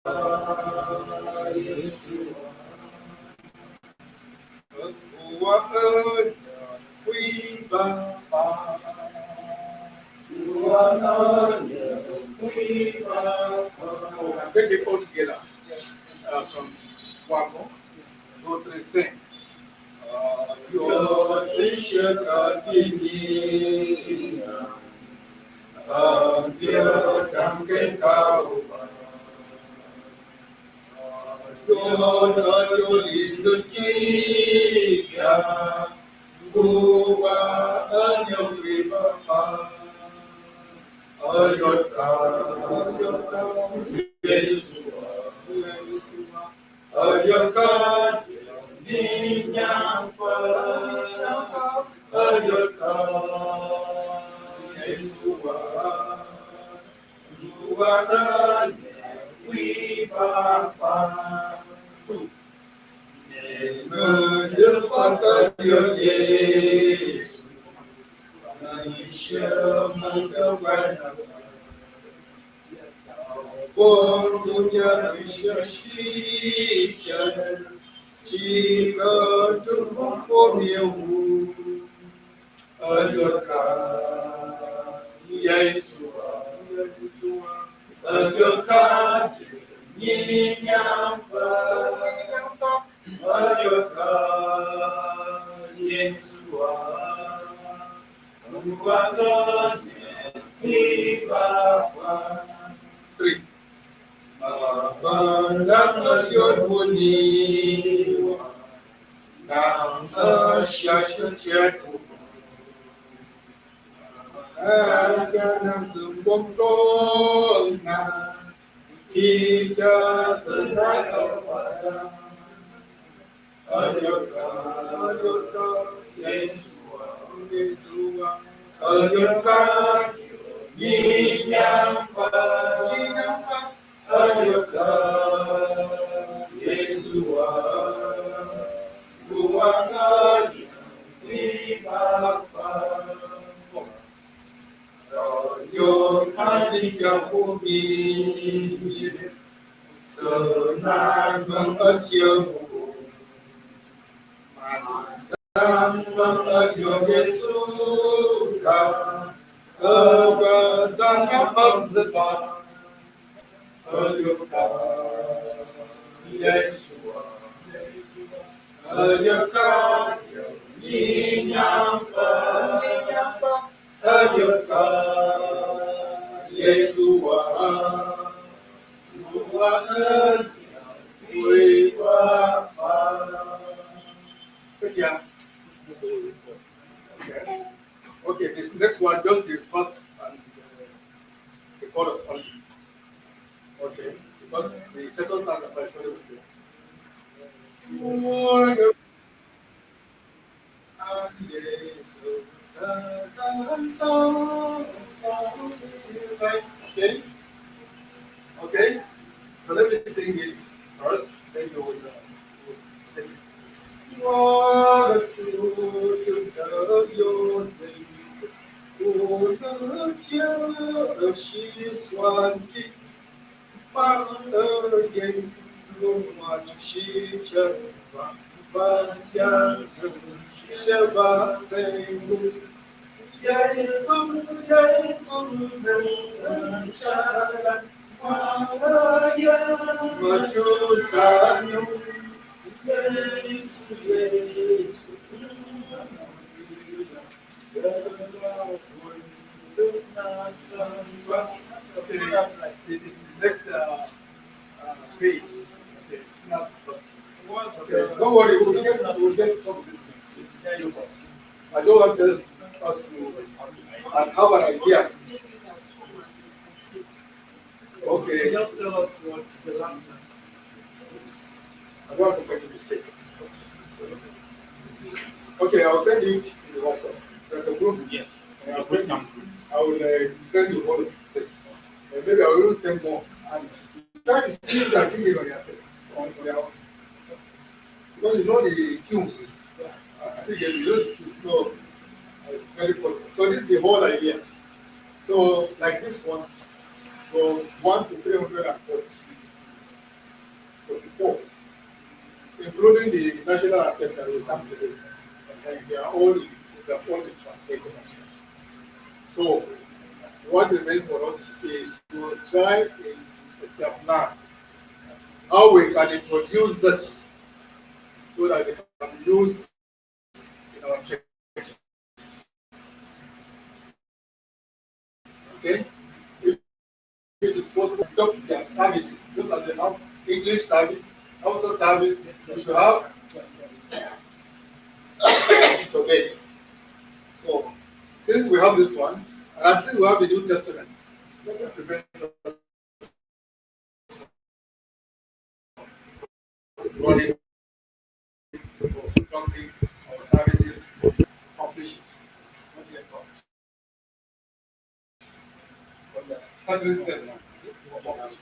Yesu Tuhan Wibapa Tuhan Wibapa. Take it all together from one more, 2, 3, sing. Your vision begin. Dia tangkai kau. Yo lizukia Buwa anyo wibapa Ayoka Yesua Ayoka Ninyampa Ayoka Yesua Buwa anyo wibapa Mendefakat Yesus Manusia menggawana Waktunya menyaksikan jika termofoniamu Ajarkan Yesus Ajarkan Nyampa Ajarkan Yesus Ajarkan Bapa 3 Abandang ayon bunyi Nang asyasyasyatu Ajanang tumbong tolna Kita senang berpasang Ajarkan Yesus Ajarkan Nyampa Ajarkan Yesus Buangan di Bapa Royo Adikya Bumi Senang mengajarmu Masang mengajar Yesus Kebetulan apa sebab Ajarkan Yesus Ajarkan Nyampa Ajarkan Yesus Buangan Wibapa. Kecil. Okay, this next one, just the first and the chorus only. Okay, because the second stanza is very good. Okay, okay. So let me sing it first. Then you will. What to your days, oh, the she's one key, Mother again, no much she but young, Sheba saying, yes, what you sang. Yes. Okay, it is next page. Okay, don't worry, we'll get some of this. I don't want us to have an idea. Okay. Just tell us what the last time. I don't have to make a mistake. Okay, I'll send it in the WhatsApp. There's a group. Yes. I will send you all of this. Maybe I will send more. And try to see if you can sing it on yourself. On your own. Because you know the tunes. I think you know the tunes. So it's very possible. So this is the whole idea. So like this one, from 1 to 340. 4, including the national anthem that we sang today. And they are all in translated message. So, what remains for us is to try in a plan how we can introduce this so that it can be used in our church. Okay? If it is possible, adopt their services. Those are the have English service, also service, we should have it's okay. So, since we have this one, and at least we have the New Testament, that prevents us running or conducting our services, publish it. Not yet published. But there are certain steps for publishing.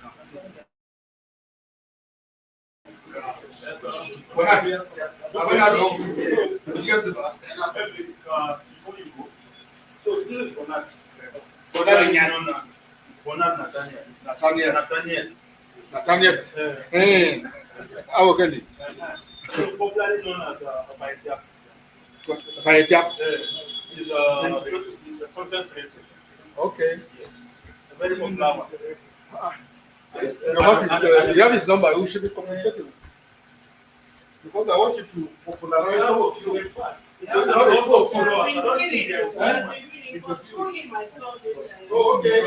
What happened? Yes. When I go, you get the back. Before you go, so this is Bonat. Nathaniel. Hey, how can you? So popularly known as Tyap. Tyap. Is a content creator. Okay. Yes. A very popular one. You have his number. We should be communicating. Because I want you to popularize some of you. In fact, oh, okay.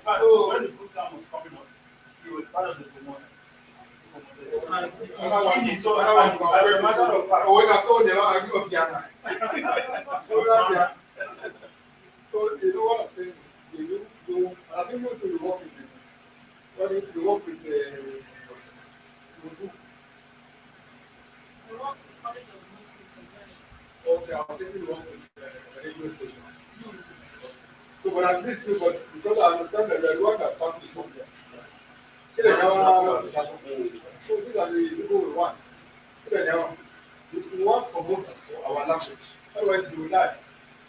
So when the program was coming up, he was part of the promoter. So as a matter of fact, when I told them, I grew up Ghana. So you know what I'm saying is, you I think you work with the, you work with the, okay, I was saying you work with the radio station. So, but at least, because I understand that the work has sound is something. So these are the people we want. We want promoters for our language. Otherwise, you will die.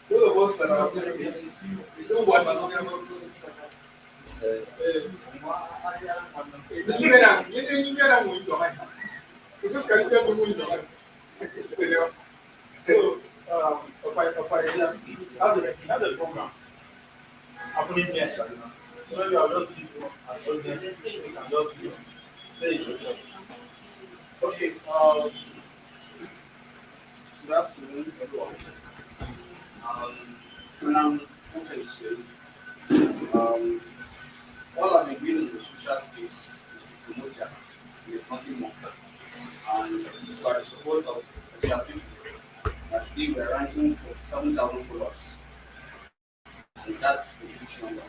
Those of us that are listening, we don't want another. So, as a program happening here, so maybe I'll just give you an audience, you can just say it yourself. Okay, good afternoon, everyone. When I'm okay, all I've been doing in the social space is to promote Tyap, with nothing more. And it's by the support of Tyap Wiki that today we're ranking for 7,000 followers. And that's a huge number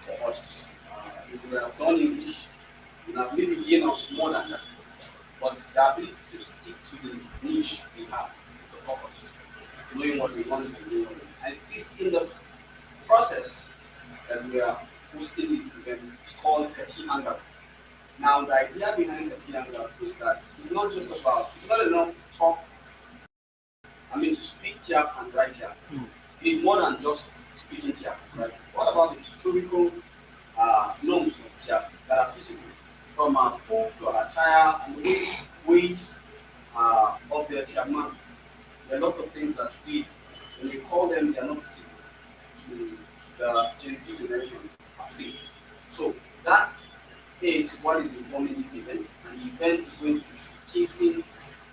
for us. If we have done English, we have maybe gained us more than that. But the ability to stick to the niche we have, the purpose, knowing what we want and doing what we want. And it is in the process that we are hosting this event. It's called Kati Hangout. Now, the idea behind Kati Hangout is that it's not just about, it's not enough to talk, to speak Tyap and write Tyap. It is more than just speaking Tyap, right? What about the historical norms of Tyap that are physical, from our food to our attire and the ways of the Tyapman? There are a lot of things that we, when we call them, they are not physical to the Gen Z generation, per se. So that is what is informing this event, and the event is going to be showcasing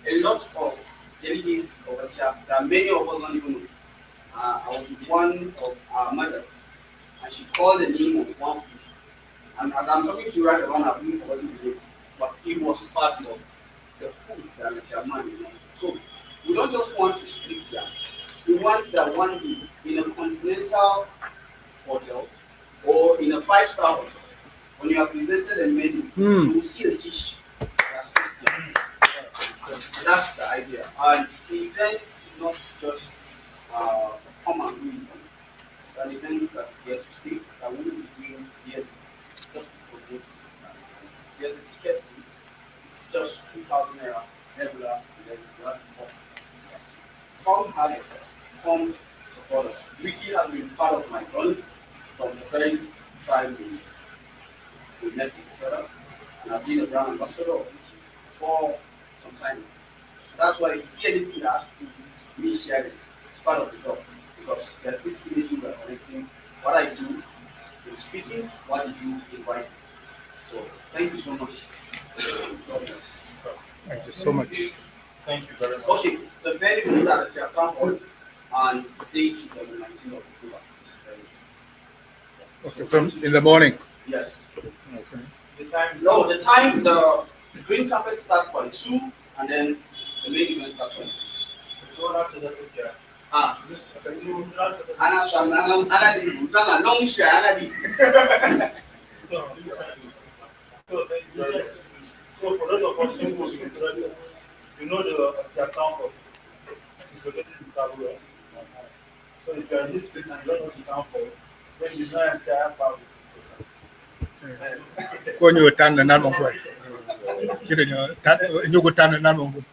a lot of delegates of Tyap that many of us don't even know. I was with one of our mothers, and she called the name of one food. And as I'm talking to you right around, I've been forgetting the name, but it was part of the food that the Tyapman is. So we don't just want to speak Tyap. We want that one day in a continental hotel or in a 5-star hotel, when you are presented a menu, you will see a dish that's Christian. That's the idea. And the event is not just a come and do event. It's an event that we have to speak, that we will be doing here just to promote. There's a ticket to it. It's just 2,000 naira regular, and then you have to come have a test. Come support us. Wiki has been part of my journey from the very time we met each other, and I've been a brand ambassador of Wiki for some time. That's why if you see anything that has to do with me sharing, it's part of the job. Because there's this synergy we're connecting what I do in speaking, what you do in writing. So thank you so much. Thank you so much. Thank you very much. Okay, the venue is at the Tyap Hall and the date is on the 19th of October. Okay, from in the morning. Yes. Okay. The time, the green carpet starts by 2 and then the main event starts by 2. So that's the okay. So for those of us who will be interested, you know the account of is located in Tabula. So if you are in this place and you don't know the account for when you know entire power. When you turn the number one, you go turn the number one.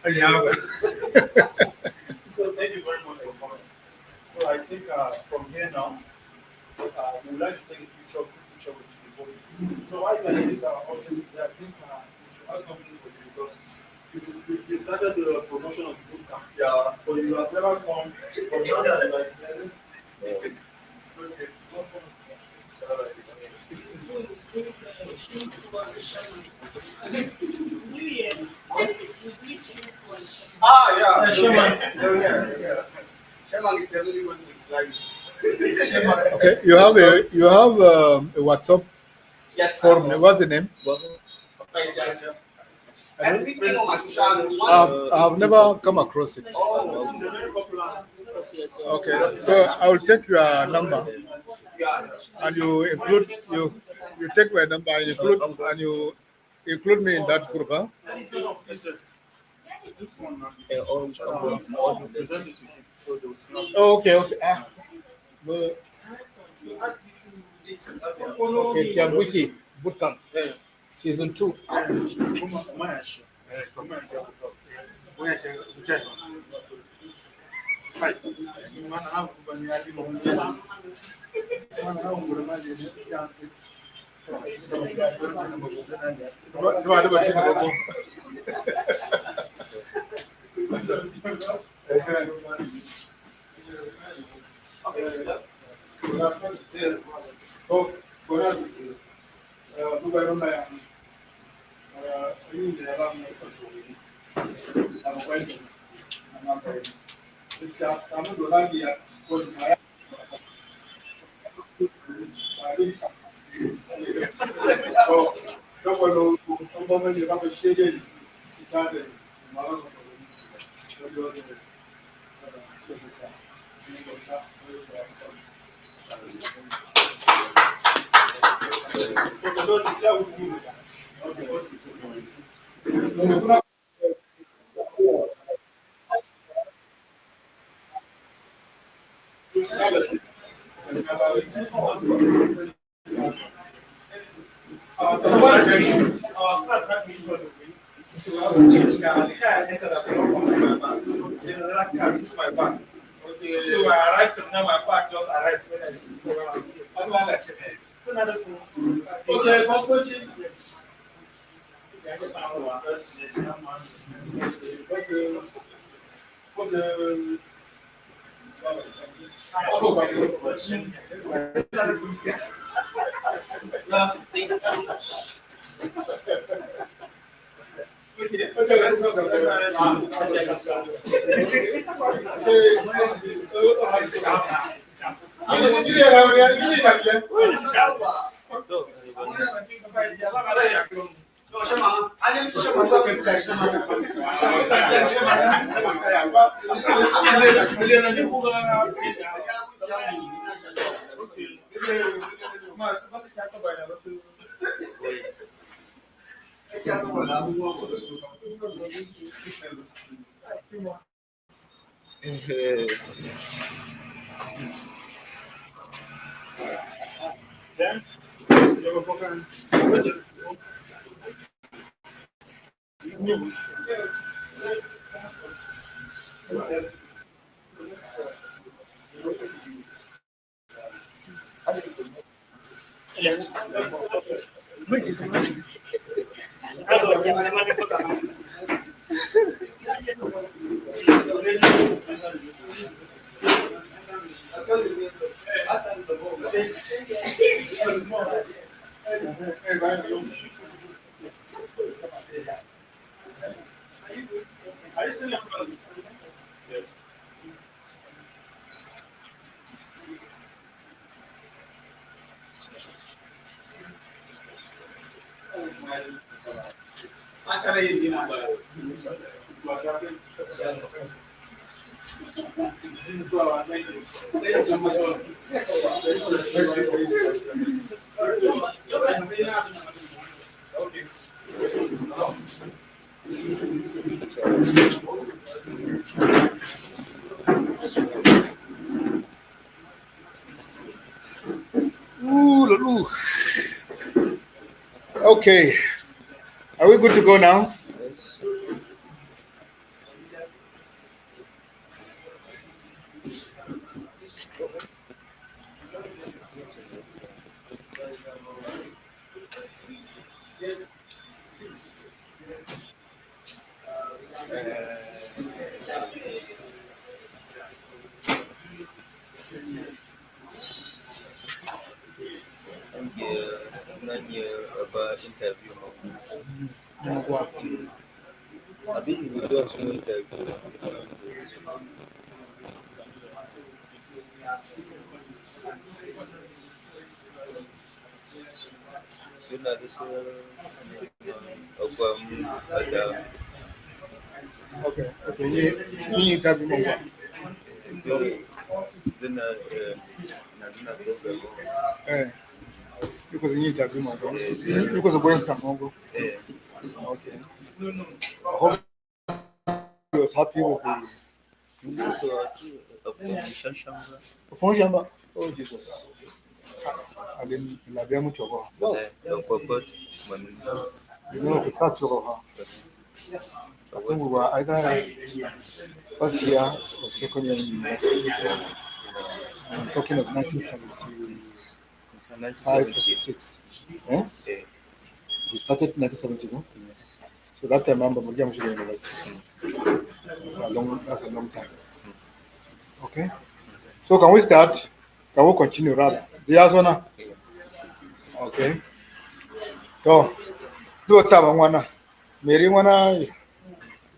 So thank you very much for coming. So I think from here now, we would like to take a quick picture with you before we. So why you this office, I think we should add something for you because you started the promotion of the bootcamp. Yeah. But you have never come from now that like okay. Yeah. Sherman. Yeah. Sherman is definitely going to reply. Okay, you have a WhatsApp Yes. forum. What's the name? Everything on my social. I have never come across it. Oh, It's a very popular. Okay, so I will take your number yeah. and you take my number and you include me in that group, huh? This one now. Present it to him so they will snap. Oh, okay. Well, okay, Tyap Wiki Bootcamp, season 2. So I arrived now my bag just arrived when I Thank you so much. Are you still in college? Yes. Actually, it's in okay. Ooh. Okay. Are we good to go now? Nanya about interview mo. Abi nilikuwa semua interview. Yun na sa apa ada. Okay. Ni interview mo. Yun na program. Because ni interview mo. Because going from Mongo. Okay. I hope you was happy with the function. Oh Jesus. I didn't love you much over. You know, the touch over. I think we were either first year or second year in university. I'm talking of 1975, 76. Eh? We started in 1971. So that time I'm going to university. That's a long time. Okay. So can we start? Can we continue rather? Yes or no? Okay. So, do a time one. Mary one.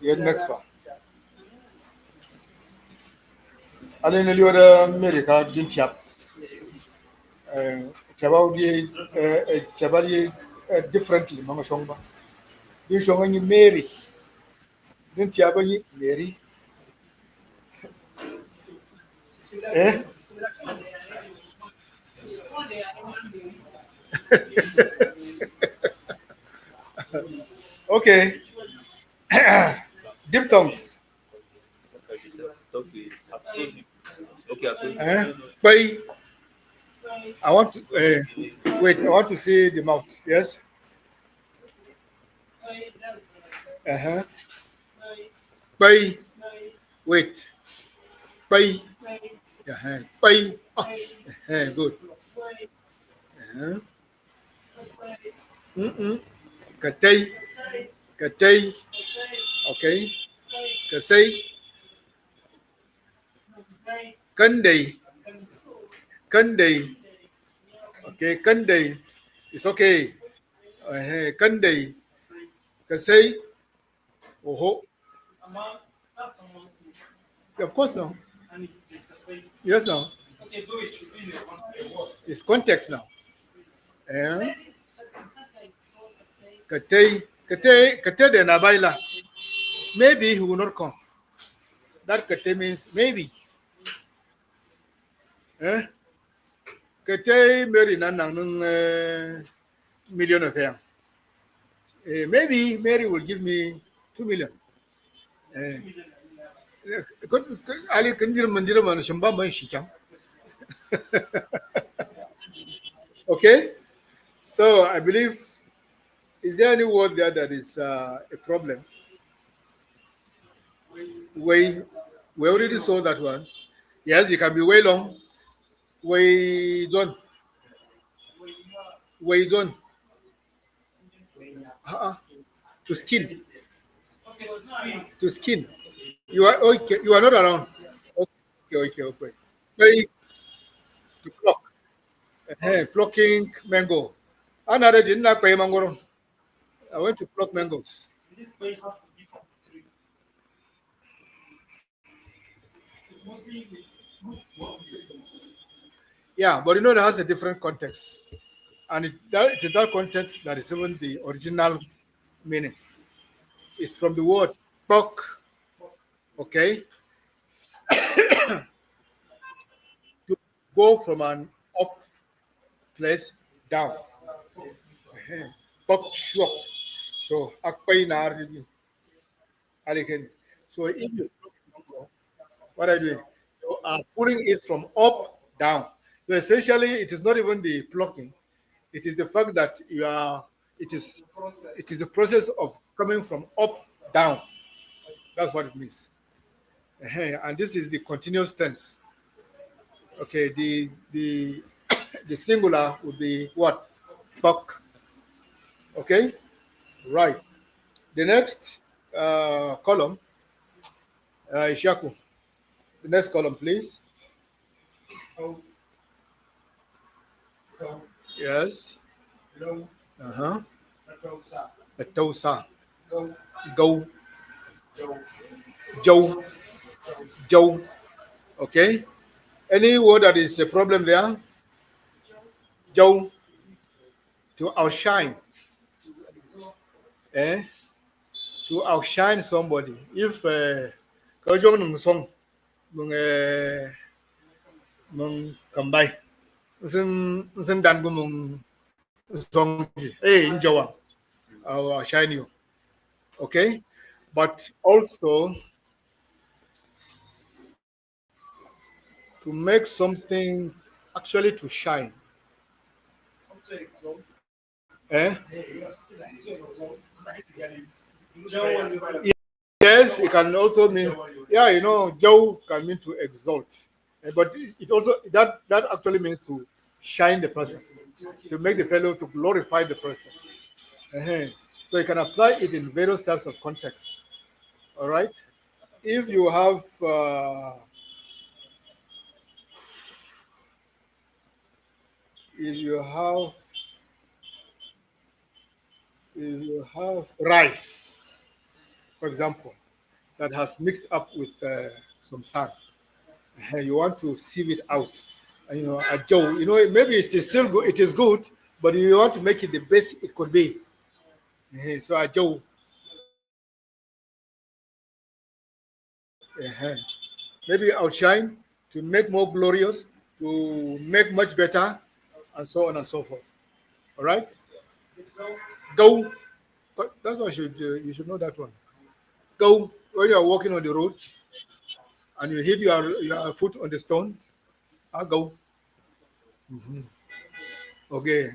You're next one. I didn't know you were America, didn't you? Chabali differently, Mama Shongba. You show when you marry. Didn't you have any Mary? Eh? Okay. Deep songs. Okay. Bye. I want to wait. I want to see the mouth. Yes. Uh-huh. Bye. Wait. Bye. Uh-huh. Bye. Oh. Uh-huh. Good. Uh-huh. Katay. Katay. Okay. Kasay. Kanday. Kanday. Okay. Kanday. It's okay. Kanday. Kasay. Oh. Of course now. Yes now. Okay, do it. It's context now. Katay. Katay de Nabaila. Maybe he will not come. That Katay means maybe. Katay Mary Nanang million of them. Maybe Mary will give me 2 million. Ali Kandir Mandira Manashamba Shikam. Okay? So I believe, is there any word there that is a problem? We already saw that one. Yes, it can be way long. Way done. Way done. To skin. To skin. You are okay. You are not around. Okay. Pay to pluck. Plucking mango. Another didn't like pay mango. I went to pluck mangoes. This way has to be from the tree. It must be fruits, mostly. Yeah, but that has a different context. And it is that context that is even the original meaning. It's from the word pluck, okay, to go from an up place down. Pluck, shop. So, akpai na rin alikin. So, if you pluck mango, what are you doing? You are pulling it from up down. So, essentially, it is not even the plucking, it is the fact that you are, it is, it is the process of coming from up down. That's what it means. And this is the continuous tense. Okay, the the singular would be what? Buck. Okay, right. The next column, Ishaku. The next column, please. Go, go, Yes. go, Uh huh. go, stop. A tosa. Go, Go. go, Joe. go. Joe. Okay. Any word that is a problem there? Joe. To outshine. Eh? To outshine somebody. If kajong nung song mung mung kambay. Usin dan ko mung song ji. Injawa. I'll outshine you. Okay? But also to make something actually to shine. Also exalt. Eh? Also exalt. Yes, it can also mean, yeah, Joe can mean to exalt. But it also, that actually means to shine the person, to make the fellow, to glorify the person. Uh-huh. So you can apply it in various types of contexts. All right. If you have, if you have, if you have rice, for example, that has mixed up with some sand, you want to sieve it out, and a Joe, maybe it is still good, it is good, but you want to make it the best it could be. So a Joe, maybe outshine, to make more glorious, to make much better, and so on and so forth. All right, go. But that's what you should know that one. Go when you are walking on the road and you hit your foot on the stone. I go. Okay.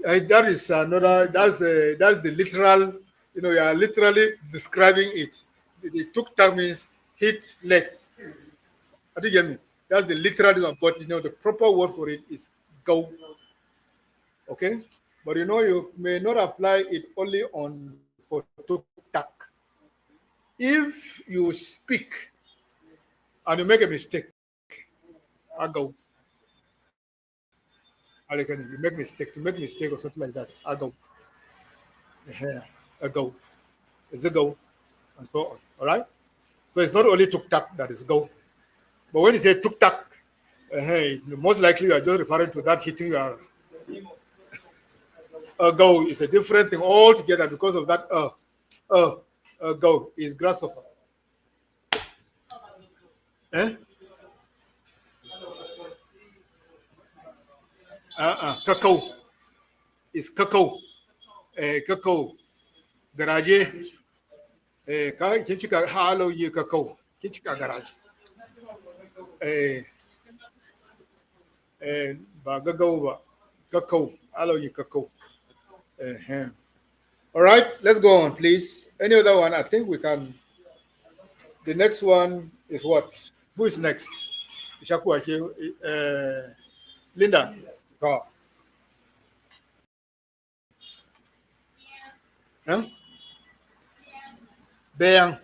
That is another. That's the literal. You are literally describing it. The tuk tak means hit leg. I think you get me. That's the literal one, but the proper word for it is go. Okay, but you may not apply it only on for tuk tak. If you speak and you make a mistake, I go. You make mistake to make mistake or something like that. I go. I go. Is a go, and so on. All right. So it's not only tuk tak that is go, but when you say tuk tak, most likely you are just referring to that hitting your go is a different thing altogether because of that go is grasshopper. Eh? Cacao is cacao. Cacao. Garage. Kinchika halo ye cacao. Kinchika garage. Eh, ba gagao ba. Cacao. Halo ye cacao. All right, let's go on, please. Any other one? I think we can. The next one is what? Who is next? Ishaku Linda. Oh. Huh? Bang.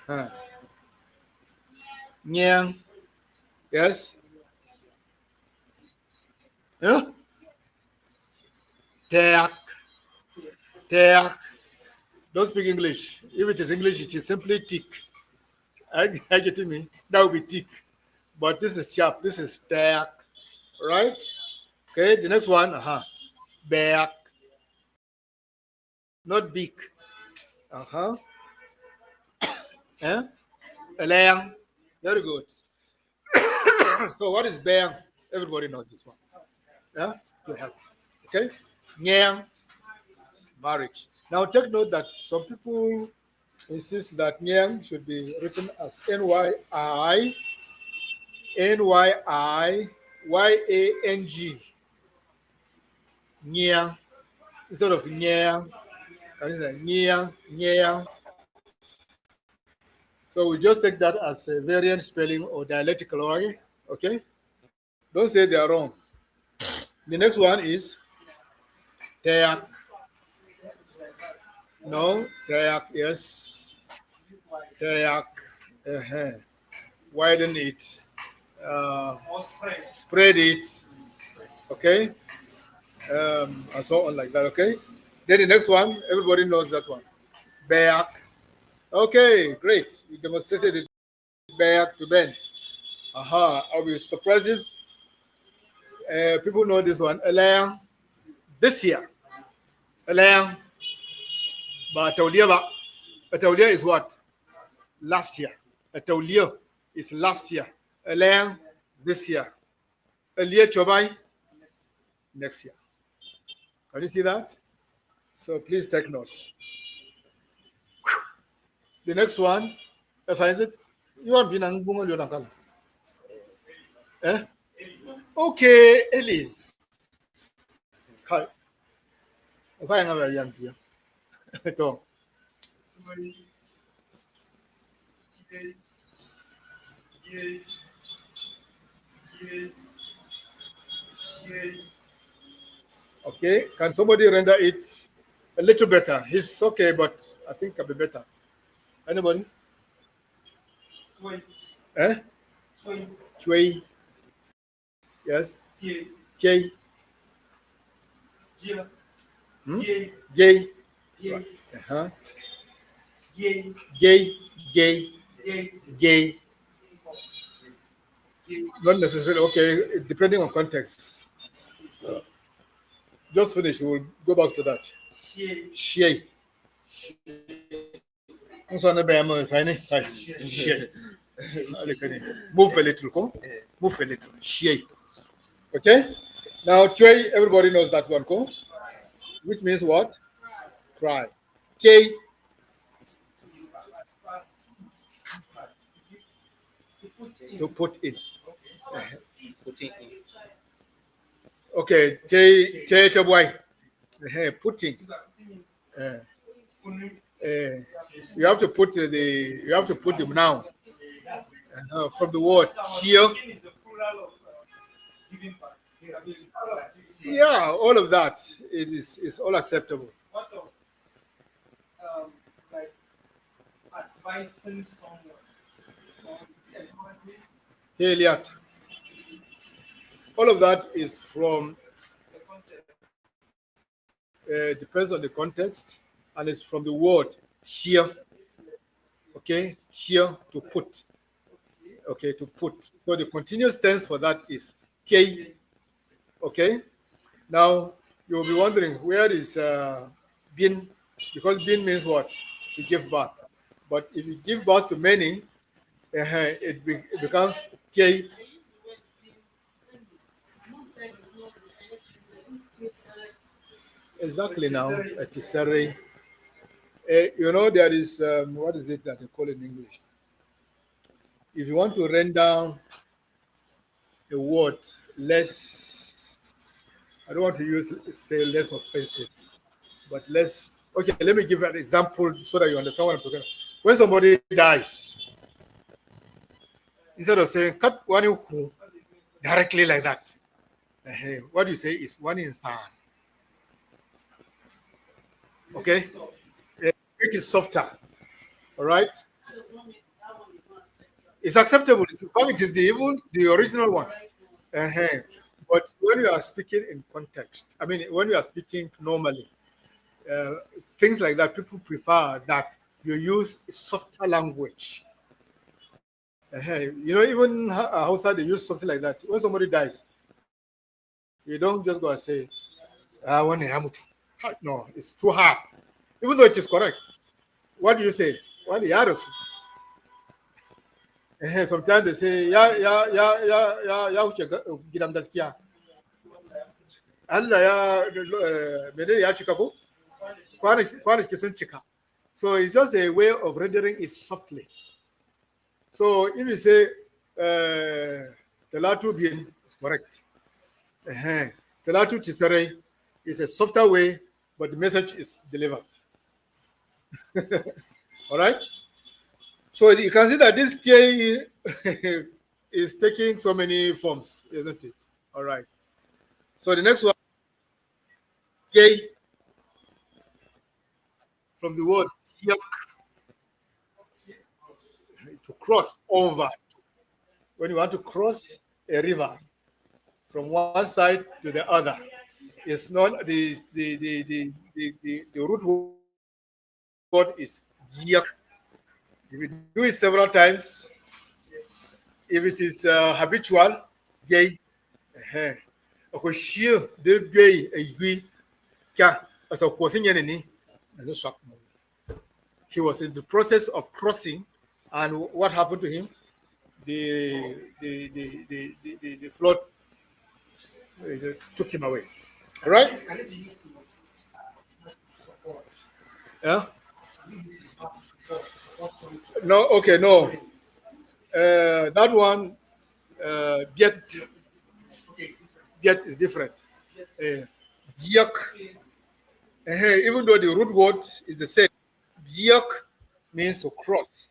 Huh. Nyang. Yes. Huh? Teak. Teak. Don't speak English. If it is English, it is simply tick. I get me? That would be tick. But this is chap. This is teak. Right? Okay. The next one. Back. Not big. Eh? Elang. Very good. So what is bang? Everybody knows this one. Yeah? To help. Okay? Nyang. Marriage. Now take note that some people insist that Nyang should be written as N-Y-I, N-Y-I-Y-A-N-G. Nyang. Instead of Nyang. Can you say Nyang? Nyang. So we just take that as a variant spelling or dialectical way. Okay? Don't say they are wrong. The next one is Tayak. No, Tayak, yes. Tayak. Widen it. Spread it. Okay? And so on like that. Okay? Then the next one, everybody knows that one. Bayak. Okay, great. You demonstrated it back to Ben. I'll be surprised if people know this one. Elang. This year. Elang. But Taulia is what? Last year. Taulia is last year. Elang this year. Elia Chobai next year. Can you see that? So please take note. The next one, finds it. You want Binang Bungo Yonakala? Eh? Okay, Ellie. Kai. If I have a young dear. Okay, can somebody render it a little better? He's okay, but I think it'll be better. Anybody? Eh? Chui. Yes. J. J. Uh-huh. J. Not necessarily. Okay, depending on context. Just finish. We'll go back to that. Shie. Move a little, go. Move a little. Shie. Okay? Now, Chui, everybody knows that one, go. Which means what? Cry. K. To put in. Putting in. Okay, take away. Putting. You have to put the noun from the word cheer. Yeah, all of that is all acceptable. What of like advising someone? Hey, Eliat. All of that is from depends on the context, and it's from the word cheer. Okay, cheer to put. Okay, to put. So the continuous tense for that is K. Okay. Now you'll be wondering where is bin, because bin means what? To give birth. But if you give birth to many, it becomes K. Exactly now, a tisserie. You know, there is, what is it that they call in English? If you want to render a word less, I don't want to say less offensive, but less, okay, let me give an example so that you understand what I'm talking about. When somebody dies, instead of saying, cut one who directly like that, what you say is one insan. Okay? It is softer. All right? It's acceptable. It's, it is even the original one. Uh-huh. But when you are speaking in context, I mean, when you are speaking normally, uh, things like that, people prefer that you use softer language. You know, even Hausa, they use something like that. When somebody dies, you don't just go and say, when no, it's too hard. Even though it is correct. What do you say? When the others, sometimes they say, wuce gidan gaskiya. Allah ya, menene ya cika ko? Kwanaki sun cika. So it's just a way of rendering it softly. So if you say, Talatu bien is correct. Talatu Chisare is a softer way, but the message is delivered. All right? So you can see that this K is taking so many forms, isn't it? All right. So the next one, K, from the word yak, to cross over. When you want to cross a river from one side to the other, it's not the root word is yak. If you do it several times, if it is habitual, gay, akwai de gay a kya as a question he was in the process of crossing, and what happened to him? The flood took him away. All right? Yeah. No. Okay. No. That one, yet is different. Yak, even though the root word is the same, yak means to cross.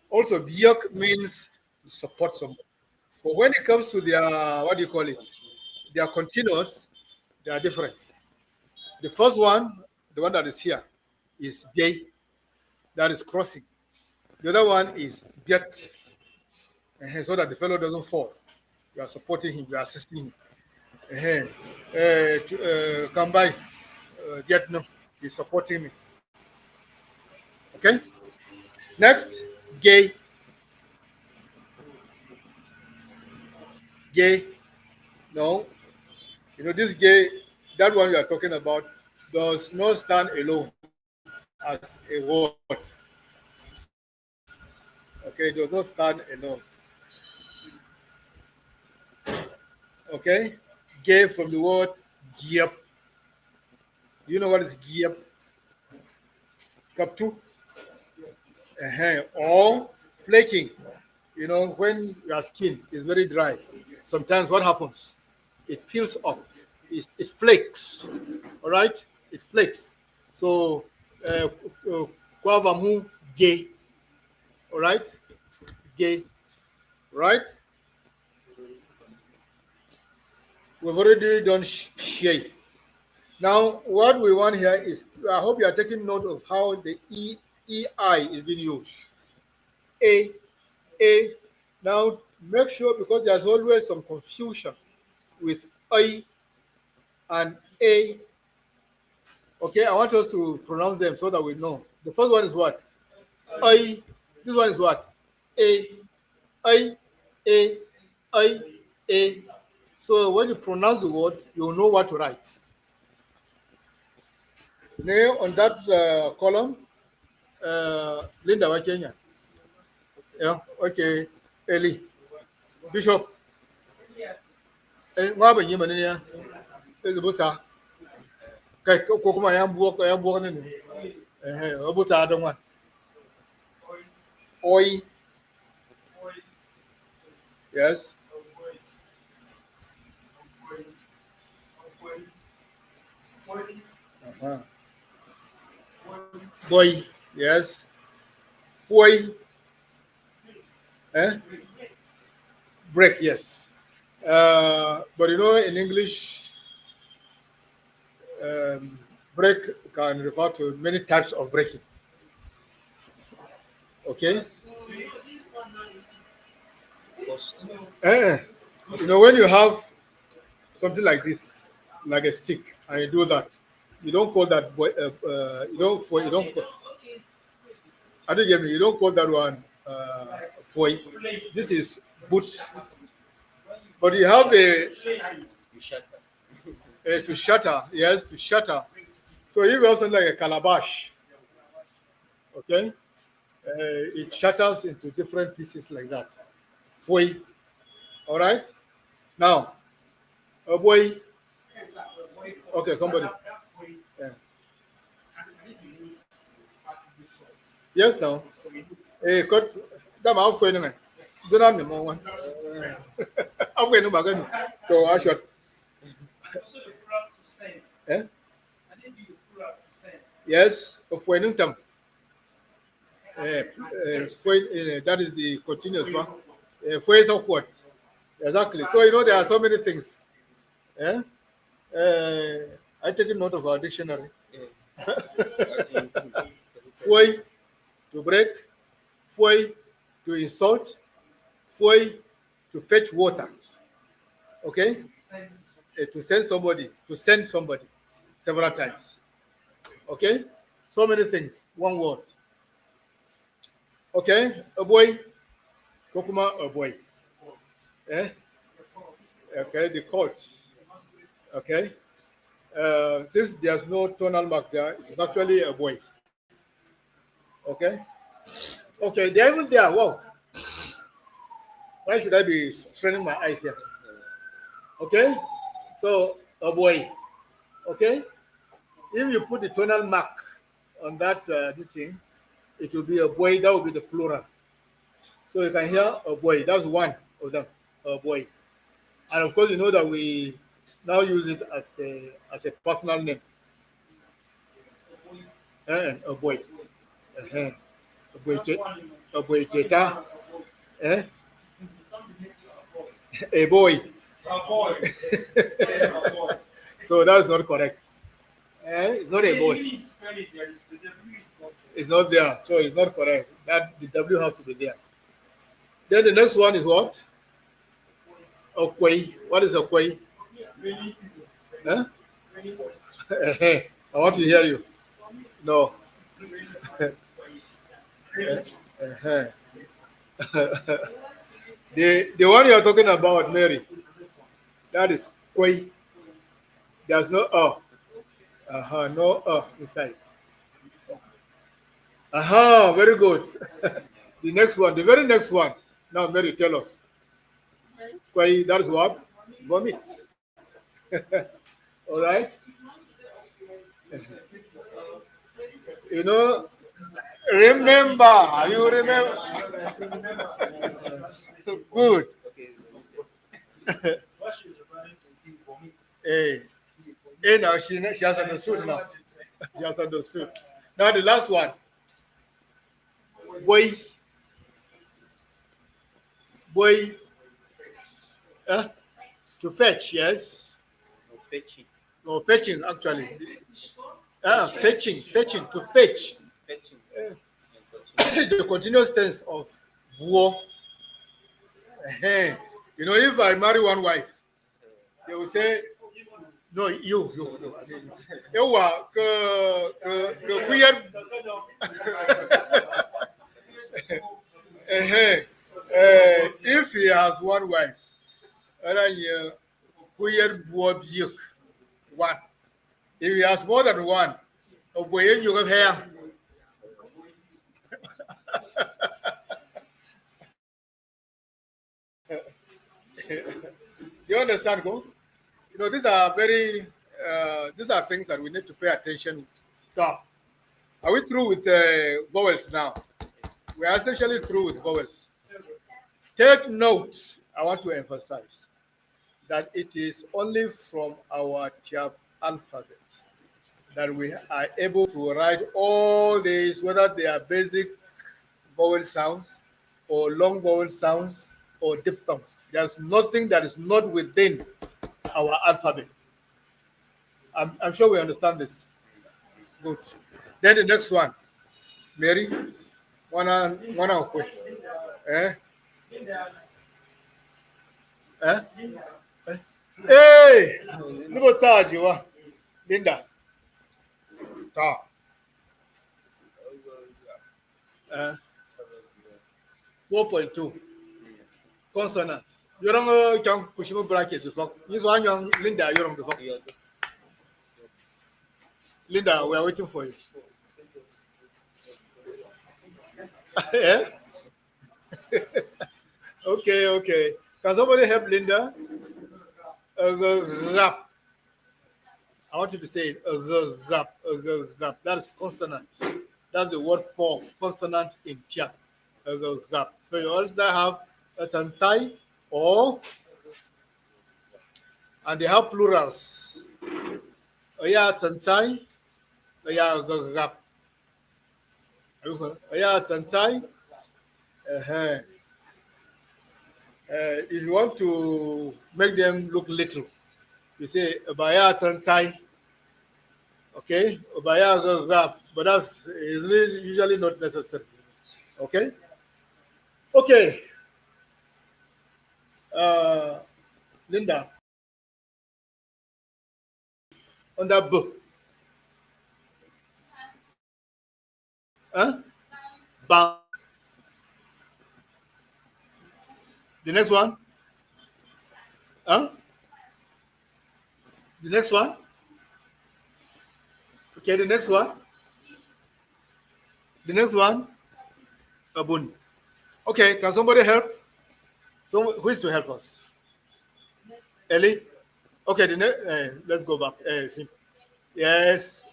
Also, yak means to support someone. But when it comes to their, what do you call it? Their continuous, they are different. The first one, the one that is here, is gay, that is crossing. The other one is get, so that the fellow doesn't fall. You are supporting him, you are assisting him. Come by, get no, he's supporting me. Okay? Next, gay. Gay. No. You know, this gay, that one we are talking about, does not stand alone as a word. Okay, it does not stand alone. Okay? Gay from the word giap. Do you know what is giap? Kaptu? Or flaking. You know, when your skin is very dry, sometimes what happens? It peels off. It flakes. All right? It flakes. So, kwavamu gay. All right? Gay. Right? We've already done share. Now, what we want here is, I hope you are taking note of how the EI is being used. A. Now, make sure, because there's always some confusion with I and A. Okay, I want us to pronounce them so that we know. The first one is what? I. This one is what? A. I. A. I. A. So when you pronounce the word, you'll know what to write. Now, on that column, Linda Wakenya. Yeah, okay. Eli. Bishop. Ngaba nyima ni ya. Ezibuta. Kai ko kuma ya buo ni. Obuta adon one. Oi. Yes. Uh-huh. Boy. Yes. Foi. Break. Yes. But you know, in English, break can refer to many types of breaking. Okay? You know, when you have something like this, like a stick, and you do that, you don't call that boy. You don't. I don't get me. You don't call that one foy. This is boot. But you have a to shatter. Yes, to shatter. So if you have something like a calabash, okay, it shatters into different pieces like that. Foy. All right. Now, a boy. Okay, somebody. Yeah. Yes, now. Got that out for anything. Don't have the more one. I'll wait no bargain. So I should. Eh? Yes, for any time. That is the continuous one. Phrase of what? Exactly. So you know there are so many things. Eh? I take a note of our dictionary. Foi to break, foi to insult, foi to fetch water. Okay? To send somebody several times. Okay? So many things. One word. Okay? A boy, Kokuma, a boy. Eh? Okay, the court. Okay? Since there's no tonal mark there, it is actually a boy. Okay? Okay, they're even there. Wow. Why should I be straining my eyes here? Okay? So, a boy. Okay? If you put the tonal mark on that this thing, it will be a boy. That will be the plural. So you can hear a boy. That's one of them, a boy. And of course, you know that we now use it as a personal name. A boy. A boy. A boy. A boy. So that's not correct. It's not a boy. It's not there, so it's not correct. That the W has to be there. Then the next one is what? Okwe. What is okwe? Huh? I want to hear you. No. The one you are talking about, Mary, that is kwe. There's no no inside. Very good. The next one, the very next one. Now, Mary, tell us. Kwe, that is what? Vomit. All right. You know, remember, you remember. Good. Hey, now she has understood now. She has understood. Now the last one. Boy. To fetch, yes. No, fetching actually. Fetching, to fetch. The continuous tense of war. You know, if I marry one wife, they will say, no, you. I mean, if he has one wife, one. If he has more than one, you have hair. You understand, go? You know, these are things that we need to pay attention to. Are we through with vowels now? We are essentially through with vowels. Take note, I want to emphasize that it is only from our Tyap alphabet that we are able to write all these, whether they are basic vowel sounds or long vowel sounds or diphthongs. There's nothing that is not within our alphabet. I'm sure we understand this. Good. Then the next one, Mary, one quick. Eh? Hey! Look at charge you are. Linda. Ta. 4.2. Consonants. You don't know can Kushimo bracket the fuck. This one young Linda, you're on the fuck. Linda, we are waiting for you. Yeah? Okay. Can somebody help Linda? Rap. I want you to say it. Rap. That is consonant. That's the word for consonant in Tyap. Rap. So you also have a tansai or, and they have plurals. Yeah, tansai. Yeah, rap. Yeah, tansai. If you want to make them look little, you say Obaya Tantai, okay? Obaya Rap, but that's usually not necessary, okay? Okay, Linda, on that book, huh? Bang. The next one, huh? The next one, okay, the next one, Abun. Okay, can somebody help? So who is to help us? Ellie? Okay, let's go back. Yes.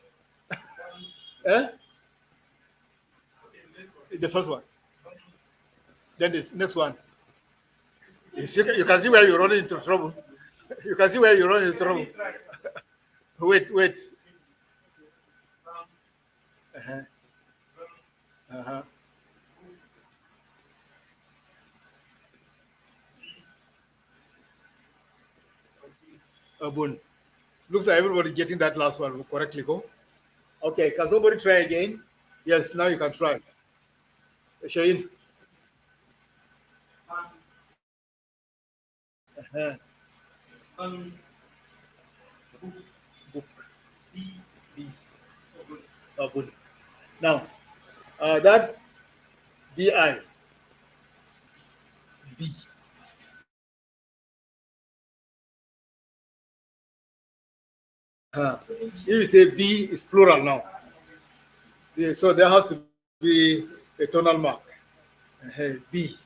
Eh? The first one. Then the next one. You can see where you run into trouble. You can see where you run into trouble. Wait. Uh-huh. Bun. Looks like everybody getting that last one correctly. Go. Okay, can somebody try again? Yes, now you can try. Shane. Uh-huh. Book. Bun. Now, that BI. B. If you say B is plural now. Yeah, so there has to be a tonal mark. B.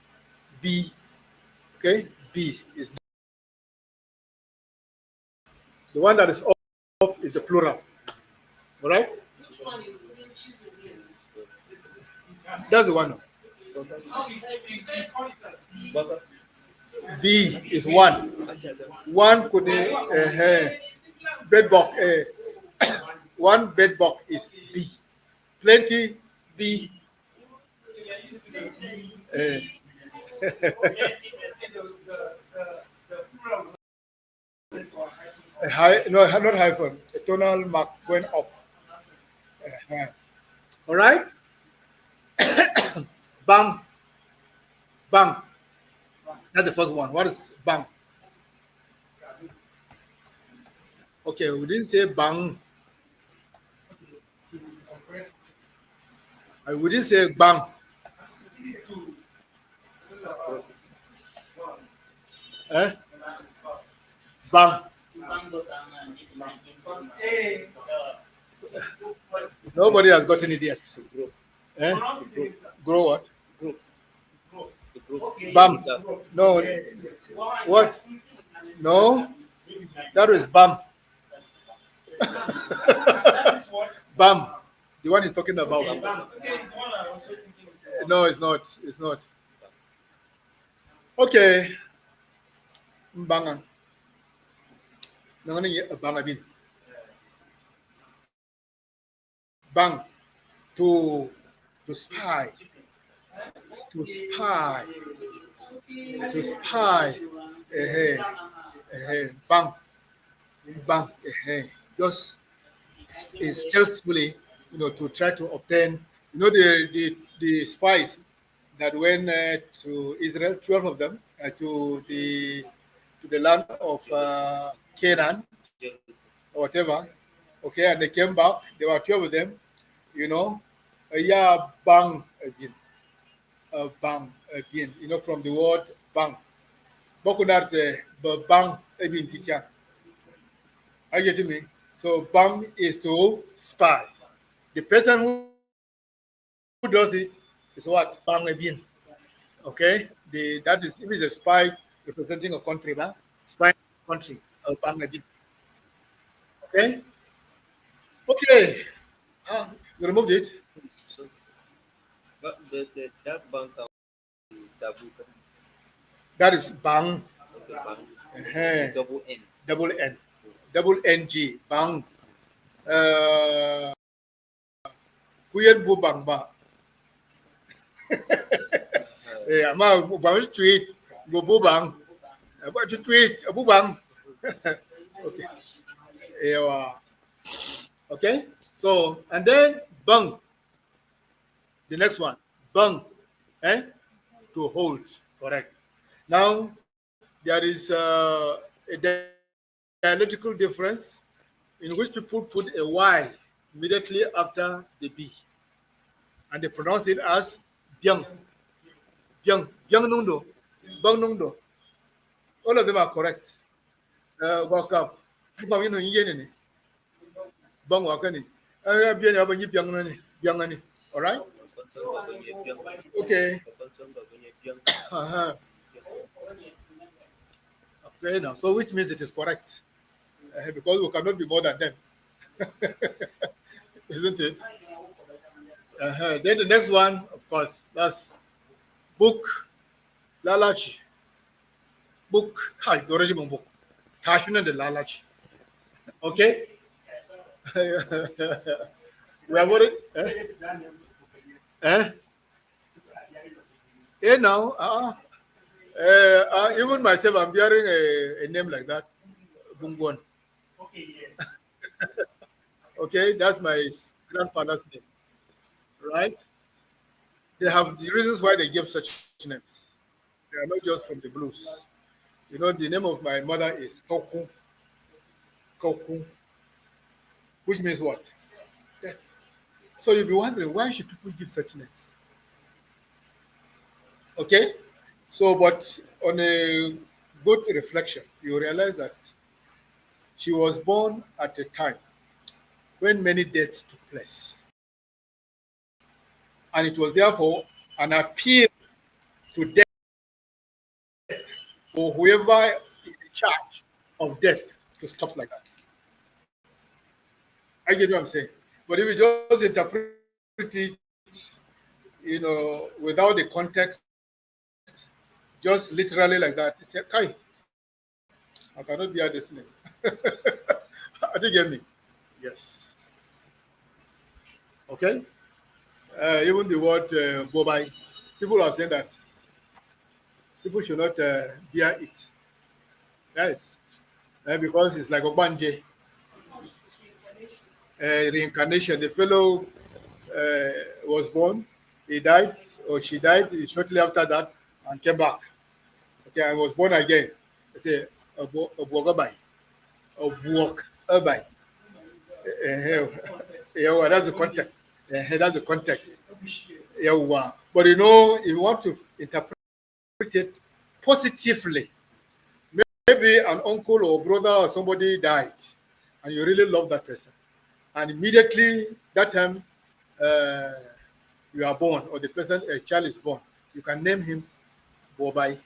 Okay? B is the one that is up is the plural. All right? Which one is being chosen here? That's the one. B is one. One could bed bug. One bed bug is B. Plenty B. No, not hyphen. A tonal mark going up. All right. Bang. That's the first one. What is bang? Okay, we didn't say bang. We didn't say bang. Bang. Nobody has gotten it yet. Grow what? Bam. No. What? No. That is bam. Bam. The one he's talking about. No, it's not. It's not. Okay. Bangan. Bang. Bang. To spy. Bang. Just stealthily, to try to obtain, the spies that went to Israel, 12 of them, to the to the land of Canaan or whatever. Okay, and they came back. There were 12 of them. You know, yeah, bang again, bang again. You know, from the word bang. Bokunat bang again teacher. Are you getting me? So bang is to spy. The person who does it is what? Bang again. Okay? That is if it's a spy representing a country, huh? Spy country, bang again. Okay? Okay. You removed it. So, but the that bank account is double That is bang. okay, bank Uh-huh. double N. Double N. Double NG. Bang. Uh, Kuyen bu bang ba. Ama bang tweet. Go bu bang. What you tweet? Bu bang. Okay. Yeah. Okay. So and then bang. The next one. Bang. Eh? To hold. Correct. Now there is a dialectical difference in which people put a Y immediately after the B, and they pronounce it as byung, byung, byung nungdo, bang nungdo. All of them are correct. Welcome. If I'm in yen, bang wakani. Bien abang byung nani, byung nani. All right. Okay. Uh-huh. Okay. Now, so which means it is correct because we cannot be more than them, isn't it? Then the next one, of course, that's book, lalachi. Book, hi, the original book. Passion and the lalachi. Okay? We have already. Eh? Now, even myself, I'm bearing a name like that. Bungwan. Okay, that's my grandfather's name, right? They have the reasons why they give such names. They are not just from the blues. You know, the name of my mother is Koku, Koku, which means what? Death. So you'll be wondering why should people give such names? Okay? So, but on a good reflection, you realize that she was born at a time when many deaths took place. And it was therefore an appeal to death for whoever is in charge of death to stop like that. I get what I'm saying. But if you just interpret it, without the context, just literally like that, it's a kai. I cannot bear this name. I think you get me. Yes. Okay. Even the word bobai, people are saying that people should not bear it. Yes. Because it's like Obanje, reincarnation. The fellow was born, he died, or she died shortly after that, and came back. Okay, and was born again. They say, Obuogabai, Obuogabai. Yeah, that's the context. That's the context. Yeah, but if you want to interpret it positively, maybe an uncle or brother or somebody died, and you really love that person, and immediately that time you are born, or the person, a child is born, you can name him Bobai,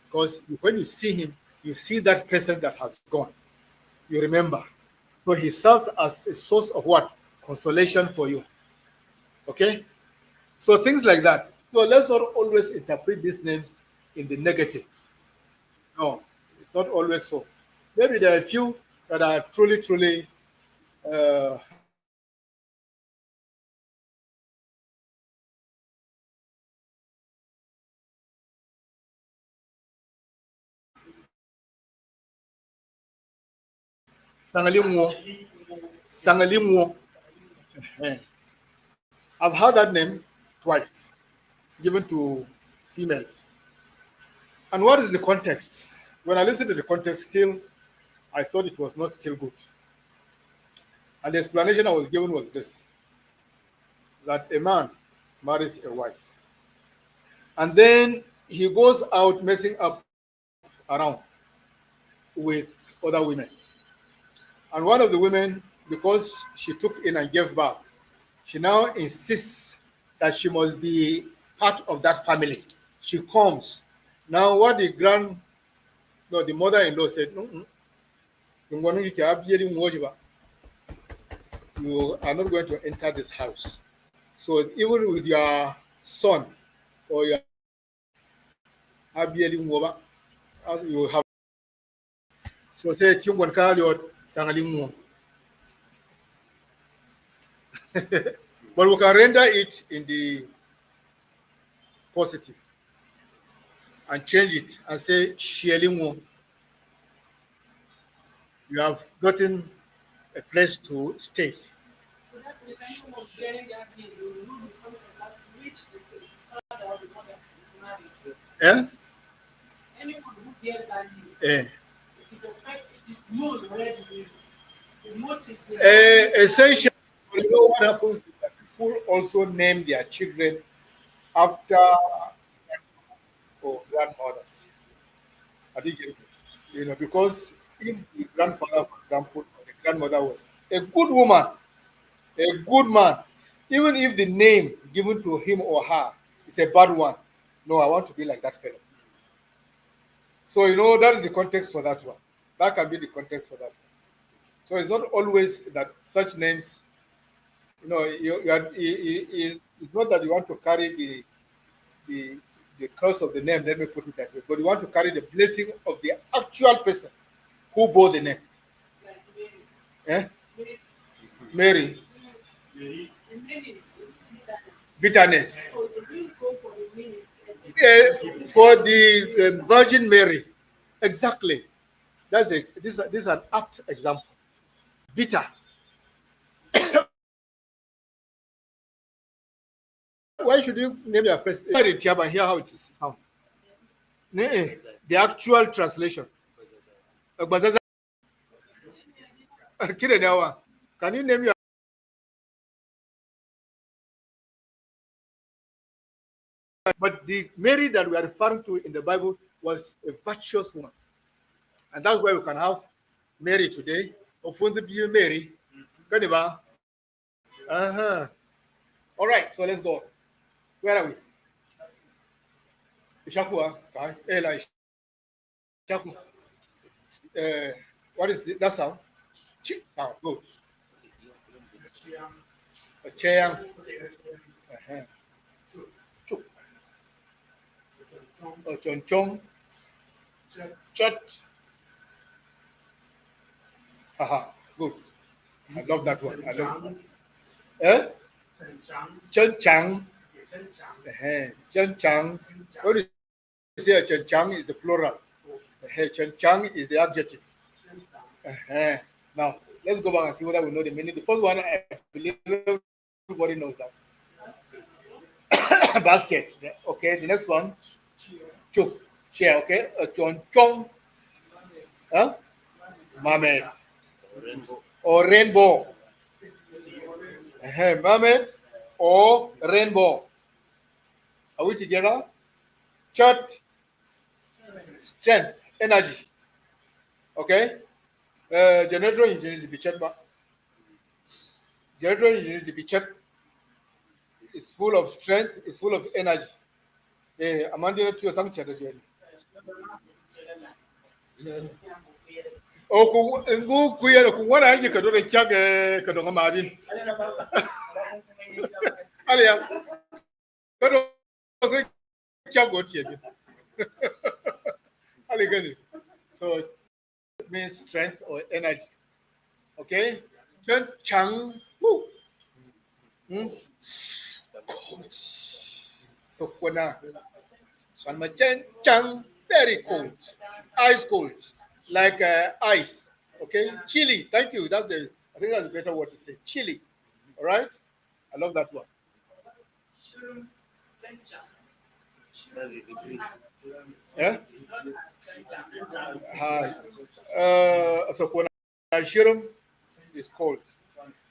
because when you see him, you see that person that has gone. You remember. So he serves as a source of what? Consolation for you. Okay? So things like that. So let's not always interpret these names in the negative. No, it's not always so. Maybe there are a few that are truly, truly Sangalimwo. Sangalimwo. Eh. I've heard that name twice, given to females. And what is the context? when I listened to the context, still, I thought it was not still good. And the explanation I was given was this: that a man marries a wife, and then he goes out messing up around with other women. And one of the women, because she took in and gave birth, she now insists that she must be part of that family. She comes. Now, what the no, the mother-in-law said, "Mm-mm, you are not going to enter this house. So even with your son or your you have so say chingon kaliot sangaling but we can render it in the positive and change it and say Shielingo, you have gotten a place to stay. So that means anyone of bearing that name, you will not become exact which the father or the mother is married. Eh? Anyone who bears that name, Eh. it is expected, it is known already the motive. Essentially, you know what happens is that people also name their children after or grandmothers. I think because if the grandfather, for example, or the grandmother was a good woman, a good man, even if the name given to him or her is a bad one, no, I want to be like that fellow. So that is the context for that one. That can be the context for that one. So it's not always that such names, it's not that you want to carry the the curse of the name. Let me put it that way. But you want to carry the blessing of the actual person who bore the name. Like Mary. Eh? Mary. Mary. The meaning is Bitterness. so they didn't go for the meaning. For the Virgin Mary, exactly. This is an apt example. Bitter. Why should you name your person? Read Tyap and hear how it is sound. The actual translation. Can you name your but the Mary that we are referring to in the Bible was a virtuous woman. And that's why we can have Mary today. Often be Mary. Uh-huh. All right, so let's go. Where are we? Ishakua. Ela Ishaku. What is that sound? Chi sound. Good. A chair. Uh-huh. Chuk. A chon chong. Chat. Haha. Good. I love that one. I love it. Eh? Chen Chang. Chen Chang. What do you say? Chen Chang is the plural. Chen Chang is the adjective. Now, let's go back and see whether we know the meaning. The first one, I believe everybody knows that. Basket. Okay, the next one. Chuk. Chair. Okay. Chon Chong. Huh? Mermaid. Or rainbow. Mermaid or rainbow. Are we together? Chat, strength, energy. Okay? Generator is the chat. Generator is the chat. It's full of strength, it's full of energy. Amanda to some chat. Oh, ngu kuya ku wana anji ka dole kyaga ka donga mabin. Alia. Ka do se kyago tie. Ali. So it means strength or energy. Okay? Chen Chang. So kuna. San Chen Chang. Very cold. Ice cold. Like ice. Okay? Chili. Thank you. I think that's a better word to say. Chili. All right? I love that one. Yeah? So when Ashirum is called.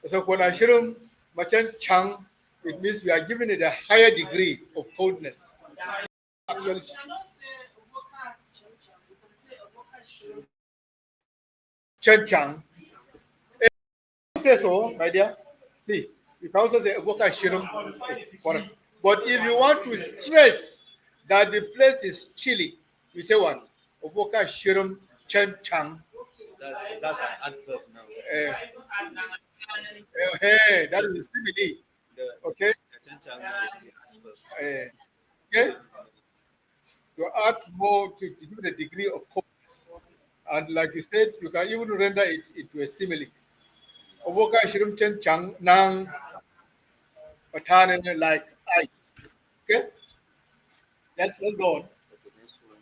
So when Ashirum Machan Chang, it means we are giving it a higher degree of coldness. Actually, Chen Chang. Say so, my dear. See, you can also say Evoka Shirum. But if you want to stress that the place is chilly, you say what? Evoka Shirum Chen Chang. That's an adverb now. Hey, that is a simile. Okay? The Chenchang now is the adverb. Okay? To add more to give it a degree of coldness. And like you said, you can even render it into a simile. Evoka Shirum Chen Chang Nang Patanen like ice. Okay? Let's go on. Okay, next one.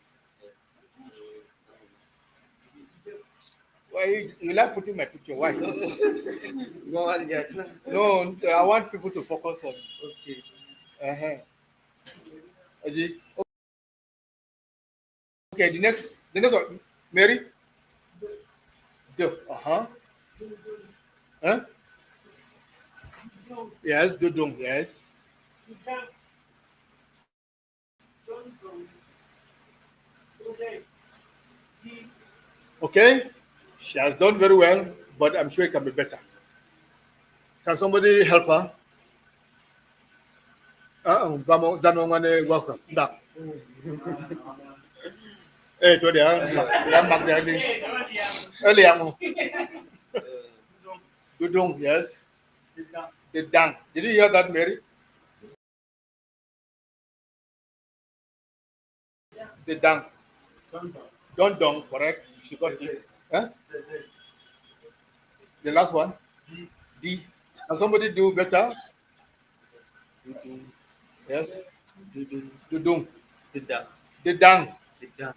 Why you like putting my picture? Why? Go on, yeah. No, I want people to focus on. Okay. Aji. Okay, the next one, Mary. Do. Huh? Yes, dudung. Yes. Okay. She has done very well, but I'm sure it can be better. Can somebody help her? Welcome. Eh, to dia, yang mak dia ni. Early yang dudung, yes. The dang. Did you hear that, Mary? The dang. Don't dong, correct? She got it. Huh? The last one? D. Can somebody do better? Yes. Dudung. The dang. The dang. The dang.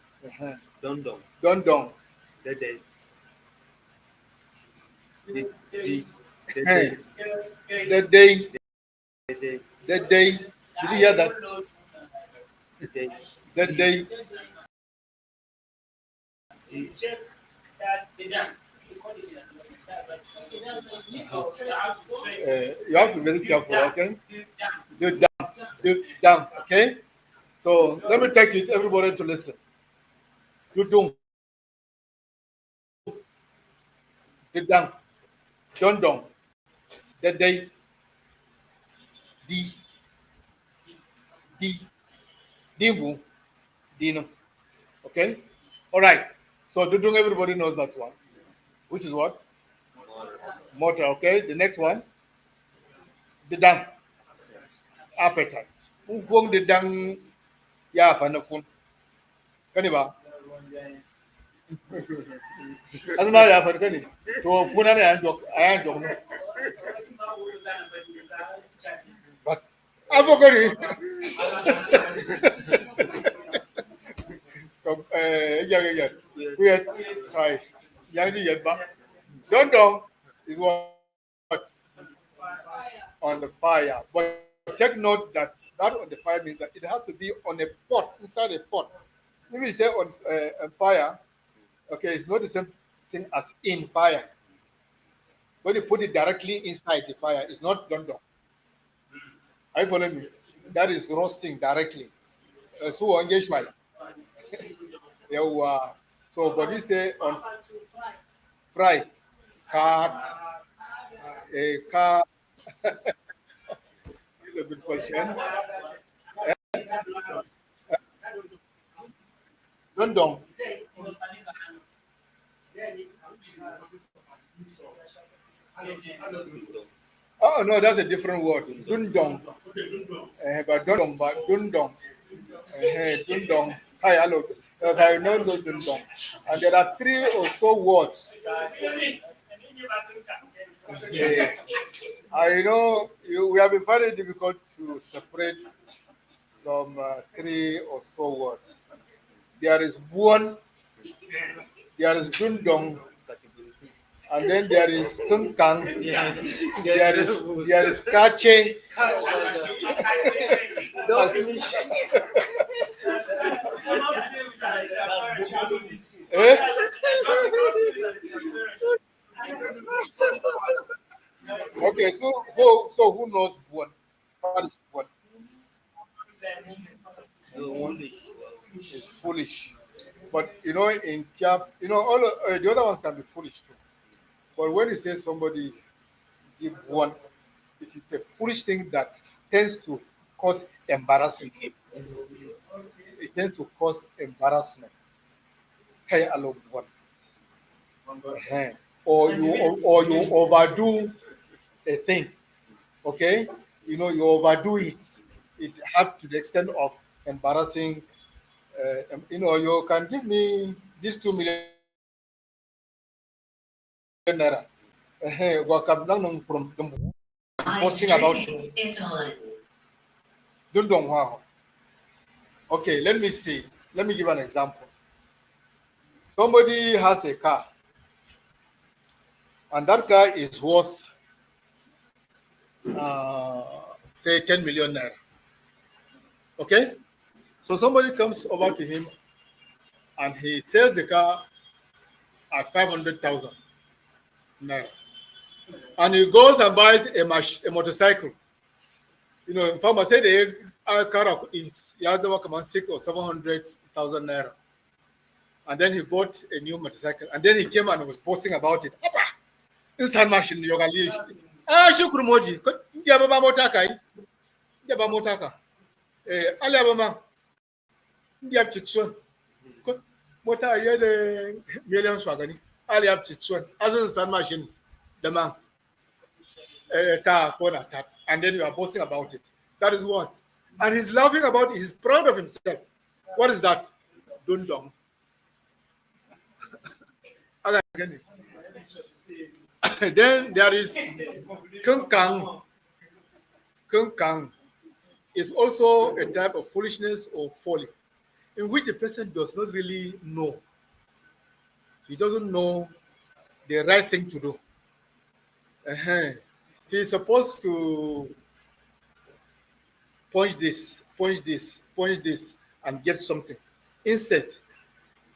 Don dong. Don't dong. The day. The day. Hey. The day. The day. The day. Did you hear that? The day. The day. You have to be very careful, okay? Do down, okay? So let me take it, everybody to listen. Do down, don't down, the day, dimu, dino, okay? All right. So do everybody knows that one, which is what? Motor, okay? The next one, the dang, appetite. Ufong the dang, ya fanafun. Kaniba? Asma ya fan kani. To funa ne ayan jok no. But avogari. Yeah. Weird. Right. Yang yet ba. Don is what on the fire. But take note that on the fire means that it has to be on a pot, inside a pot. If you say on fire, okay, it's not the same thing as in fire. When you put it directly inside the fire, it's not done. Are you following me? That is roasting directly. So engage my. So, but you say on fry, cut, a car. It's a good question. Dondong. Oh no, that's a different word. Dundong. But dundong. Dundong. Hi, hello. I know dundong. And there are 3 or so words. I know we have been very difficult to separate some 3 or so words. There is buon, there is dundong, and then there is kunkang, there is kache. who knows one, what is one? Is foolish. But in Tyap, all the other ones can be foolish too. But when you say somebody give one, it is a foolish thing that tends to cause embarrassment. It tends to cause embarrassment. Hey, I love one. Or you overdo a thing. Okay, you overdo it. It had to the extent of embarrassing. You can give me these 2 million naira. Posting about it. Don't wow. Okay, let me see. Let me give an example. Somebody has a car, and that car is worth, say, 10 million naira. Okay, so somebody comes over to him, and he sells the car at 500,000 naira, and he goes and buys a motorcycle. In fact, I say the car is come 600,000 or 700,000 naira. And then he bought a new motorcycle. And then he came and was posting about it. Instant machine, yoga leash. Shukru moji. Ndia baba motaka. Ndia baba motaka. Ali abama. Ndia chichon. Mota yede million swagani. Ali ab chichon. As instant machine, the man. Car corner tap. And then you are posting about it. That is what. And he's laughing about it. He's proud of himself. What is that? Dundong. Then there is Kengkang. Kengkang is also a type of foolishness or folly in which the person does not really know. He doesn't know the right thing to do. He is supposed to punch this, and get something. Instead,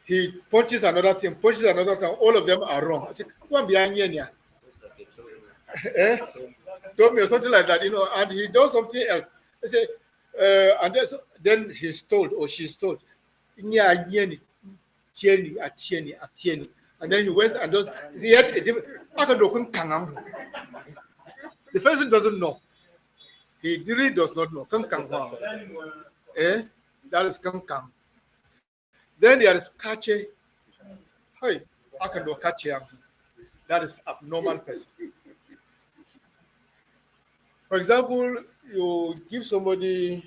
he punches another thing, all of them are wrong. I said, don't be angry. Told me or something like that, and he does something else. I say, and then he's told or she's told, and then he went and does. He had a different. The person doesn't know. He really does not know. That is Kangkang. Then there is Kache. Hey, I can do Kache. That is abnormal person. For example, you give somebody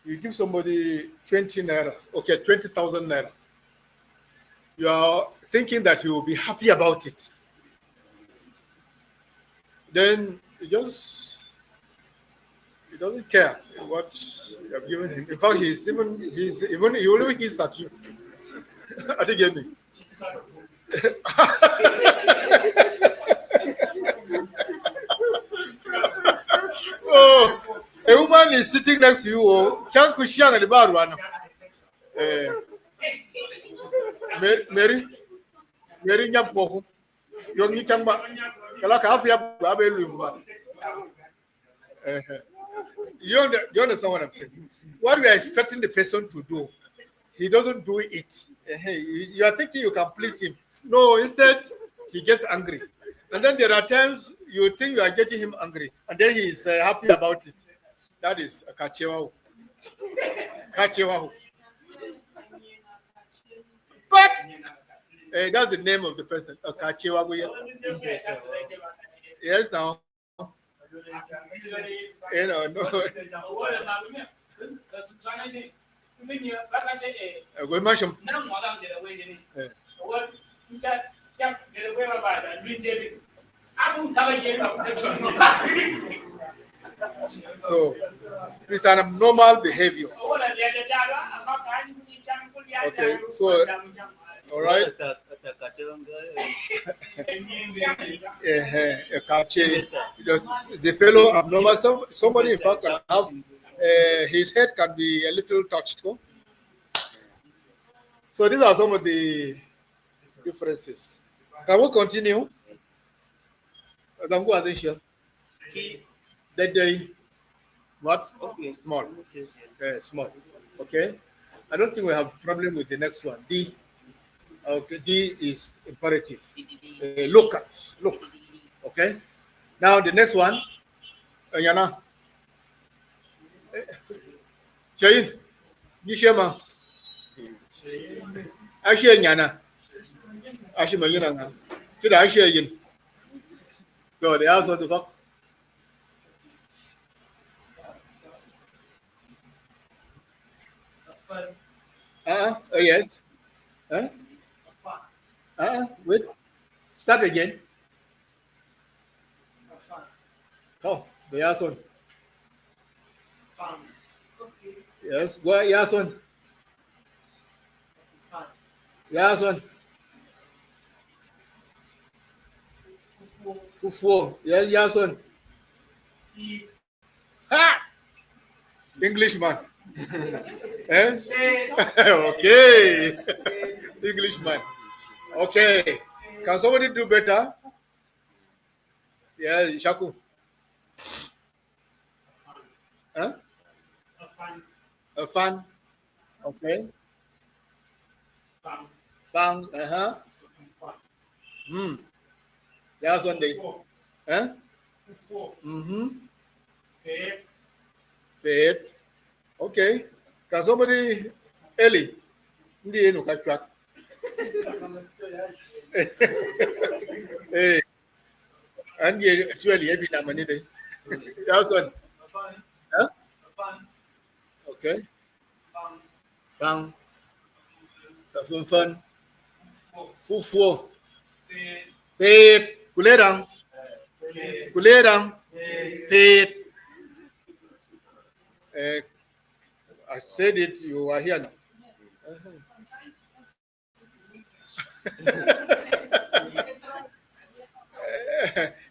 20 naira, okay, 20,000 naira. You are thinking that he will be happy about it. Then he doesn't care what you have given him. In fact, he only hisses at you. I think you get me. Oh, a woman is sitting next to you. Oh, can't cushion at the bar one. Mary, Nyapoko, you're Nitamba. You understand what I'm saying? What we are expecting the person to do, he doesn't do it. You are thinking you can please him. No, instead, he gets angry. And then there are times you think you are getting him angry, and then he is happy about it. That is a kachewahu. Kachewahu. But that's the name of the person. A kachewahu. Yes, now. No. So it's an abnormal behavior. Okay, so all right. The fellow abnormal. Somebody in fact can have his head can be a little touched. Huh? So these are some of the differences. Can we continue? Don't go as a share. T. That day, what? Okay. Small. Okay. Small. Okay. I don't think we have problem with the next one. D. Okay. D is imperative. Look at. Look. Okay. Now the next one. Yana. Chain. Nishema. Actually, Yana. Actually, Mayina. Should I share yin? So the answer to fuck. Yes. Huh? Wait. Start again. Oh, the answer. Yes. Go Yason. Yason. Fufu. Yes, Yason. Ha! Englishman. Eh? Okay. Englishman. Okay. Can somebody do better? Yeah, Shaku. Huh? A fan. Okay. Fan. Uh-huh. Hmm. That's one day. Huh? Mm-hmm. Faith. Okay. Can somebody Ellie? Ndi enu ka track. Hey, and you actually every time day. That's one. Huh? Okay. Fang. Fun fun. Fufu. Faith. Kulerang. Kulerang. Faith. Uh, I said it, you are here now.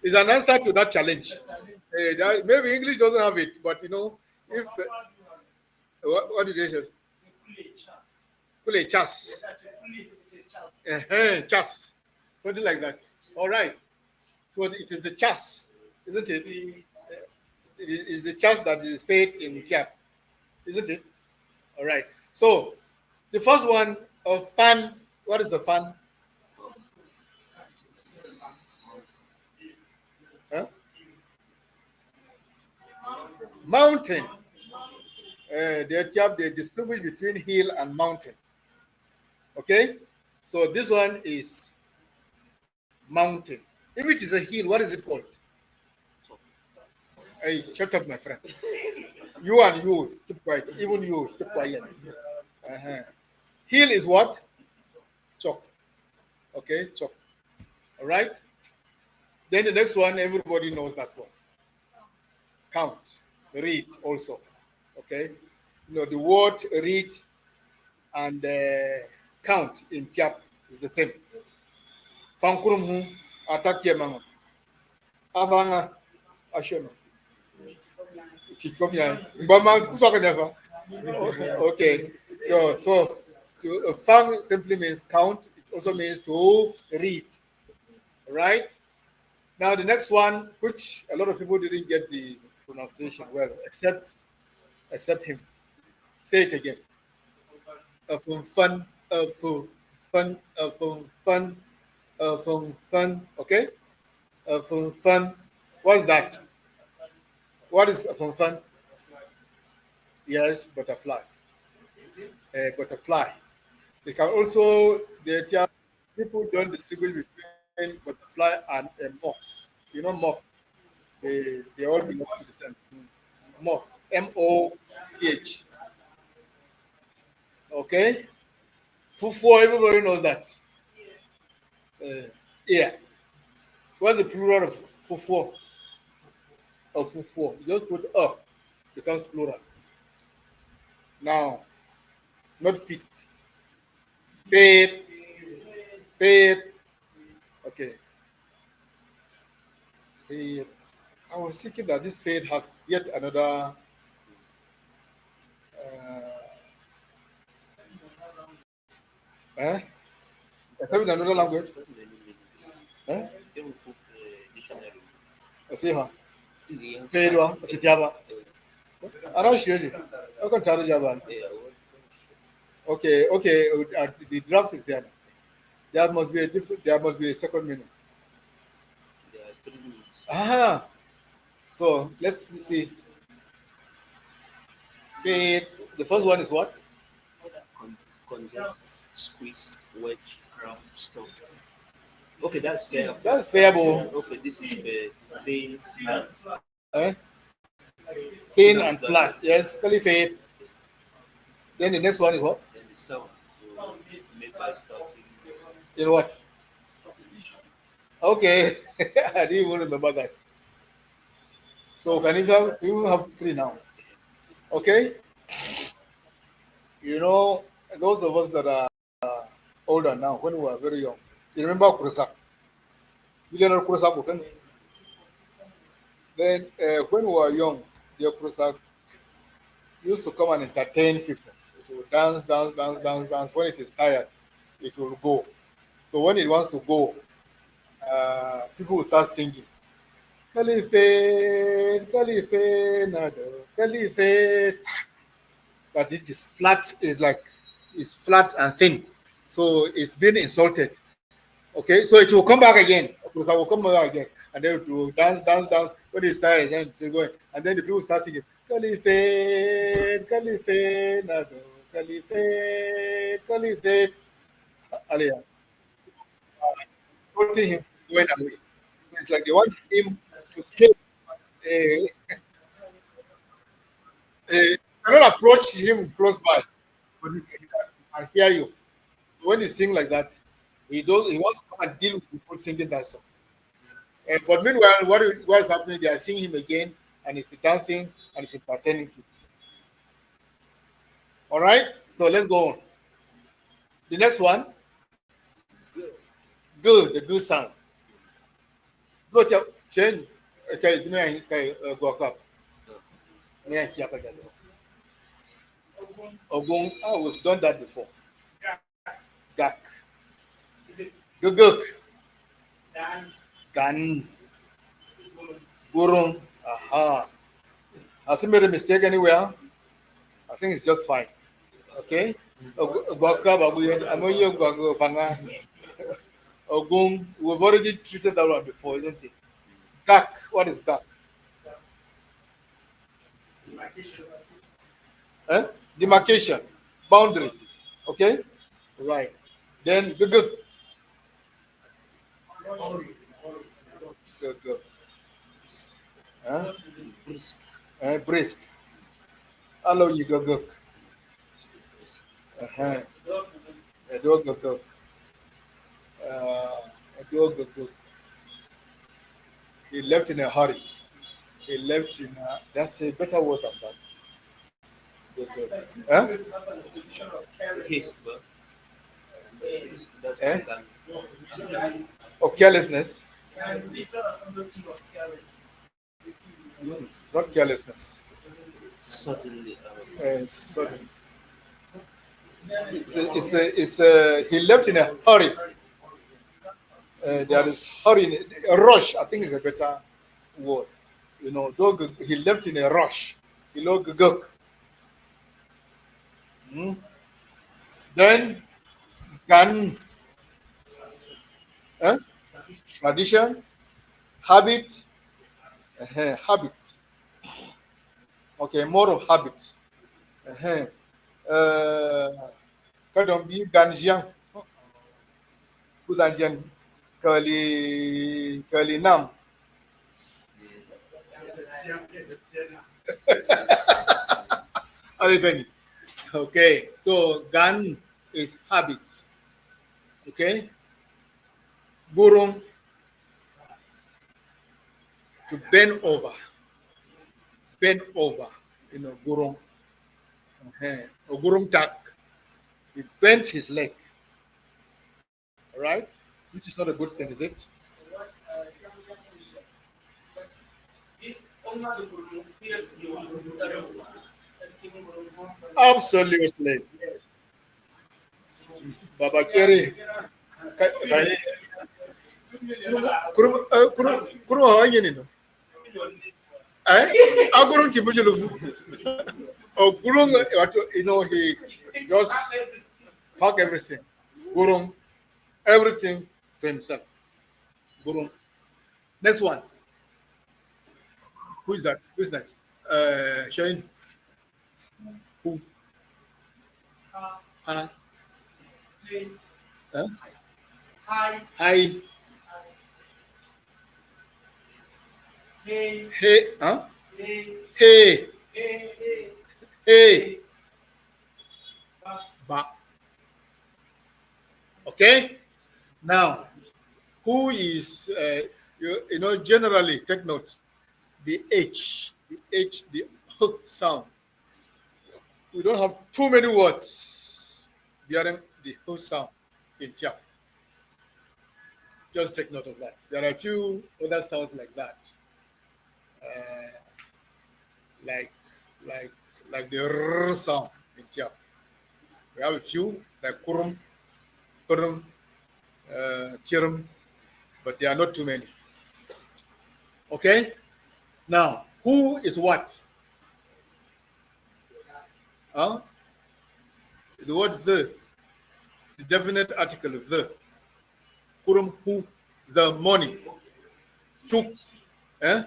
It's an answer to that challenge. Maybe English doesn't have it, but you know, if what did they say? Kule chas, chas, something like that. All right. So it is the chas, isn't it? It is the chas that is faith in Tyap, isn't it? All right. So the first one, a fan. What is a fan? Huh? Mountain. They distinguish between hill and mountain. Okay? So this one is mountain. If it is a hill, what is it called? Hey, shut up, my friend. You and you, keep quiet. Even you, keep quiet. Uh-huh. Hill is what? Chalk. Okay, chalk. All right? Then the next one, everybody knows that one. Count. Read also. Okay? You know, the word read and count in Tyap is the same. Fankurum hu attack yemang. Avanga ashono. Tikomya. Mbama kusoka never. Okay. So to fang simply means count. It also means to read. Right? Now the next one, which a lot of people didn't get the pronunciation well, except him. Say it again. From fun, from fun, from fun, from fun. Okay. From fun. What's that? What is from fun? Yes, butterfly. Butterfly. They can also people don't distinguish between butterfly and a moth. You know moth. They all belong to the same. Moth. Moth. Okay. Fufu. Everybody knows that. Yeah. What's the plural of fufu? Of fufu. You just put up. Becomes plural. Now, not fit. Faith. Faith. Okay. Faith. I was thinking that this faith has yet another. Eh? Except in another language. Eh? They will put dictionary. See her. Easy. Failure. See Tyap. I don't share it. I can tell you. Okay, okay. The draft is there. There must be a different. There must be a second meaning. There are 3 minutes. Ah. So let's see. Fade. The first one is what? Congest, squeeze, wedge, cramp, stop. Okay, that's fair. That's fairable. Okay, this is thin, flat. Eh? Thin and flat. Yes, curly fade. Then the next one is what? Then the sound. So, metal starting. You know what? Okay. I didn't even remember that. So can you have three now? Okay? You know, those of us that are older now, when we were very young, you remember Kurusak? You know Kurusak? Then when we were young, the Kurusak used to come and entertain people. It will dance, dance, dance, dance, dance. When it is tired, it will go. So when it wants to go, people will start singing. Caliphate, Caliphate, Nado, Caliphate. But it is flat, it's flat and thin. So it's been insulted. Okay, so it will come back again. Because I will come back again. And then it will dance, dance, dance. When it starts, then it's going. And then the people start singing, Caliphate, Caliphate, Nado, Caliphate, Caliphate. Aliyah. Insulting him going away. So it's like they want him to stay. You cannot approach him close by, but he can hear you. When you sing like that, he wants to come and deal with people singing that song. But meanwhile, what is happening? They are singing him again, and he's dancing and he's entertaining people. All right, so let's go on. The next one, good, the good sound. Go to change. Okay, go up. Ogun, we've done that before. Gak. Guguk. Gan. Burung. Aha. Has he made a mistake anywhere? I think it's just fine. Okay? Ogun, we've already treated that one before, isn't it? Gak. What is gak? Demarcation. Boundary. Okay? Right. Then guguk. Good. Brisk. Brisk. Hello, you go. A dog go. A dog go. He left in a hurry. That's a better word than that. Huh? Haste, but Eh? Of carelessness. It's not carelessness. suddenly. Sudden. He left in a hurry. There is hurry, a rush. I think is a better word. You know, he left in a rush. He looked good. Then can tradition, habit, habit. Okay, more of habit. Kadang bi ganjian, kudanjian kali nam. Everything. Okay, so gan is habit. Okay, burung, to bend over. Bend over, burung. Burung tak. He bent his leg. All right, which is not a good thing, is it? Absolutely. Baba Kiri. Kuruma hanya ni no. Agurung Tibujilufu. Oh, Gurung, you know, he just pack everything. Gurung, everything to himself. Gurung. Next one. Who is that? Who's next? Shane. Who? Huh? Huh? Hi. Hey. Huh? Hey. Hey. Ba. Okay. Now, who is you know, generally take notes. The the hook sound. We don't have too many words bearing the hook sound in Tyap. Just take note of that. There are a few other sounds like that, uh, like like like the R sound in Tyap. We have a few like kurum, kurum, tirum, but there are not too many. Okay. Now, who is what? Huh? The word the definite article of the. Kurum who, the money. Took. Eh?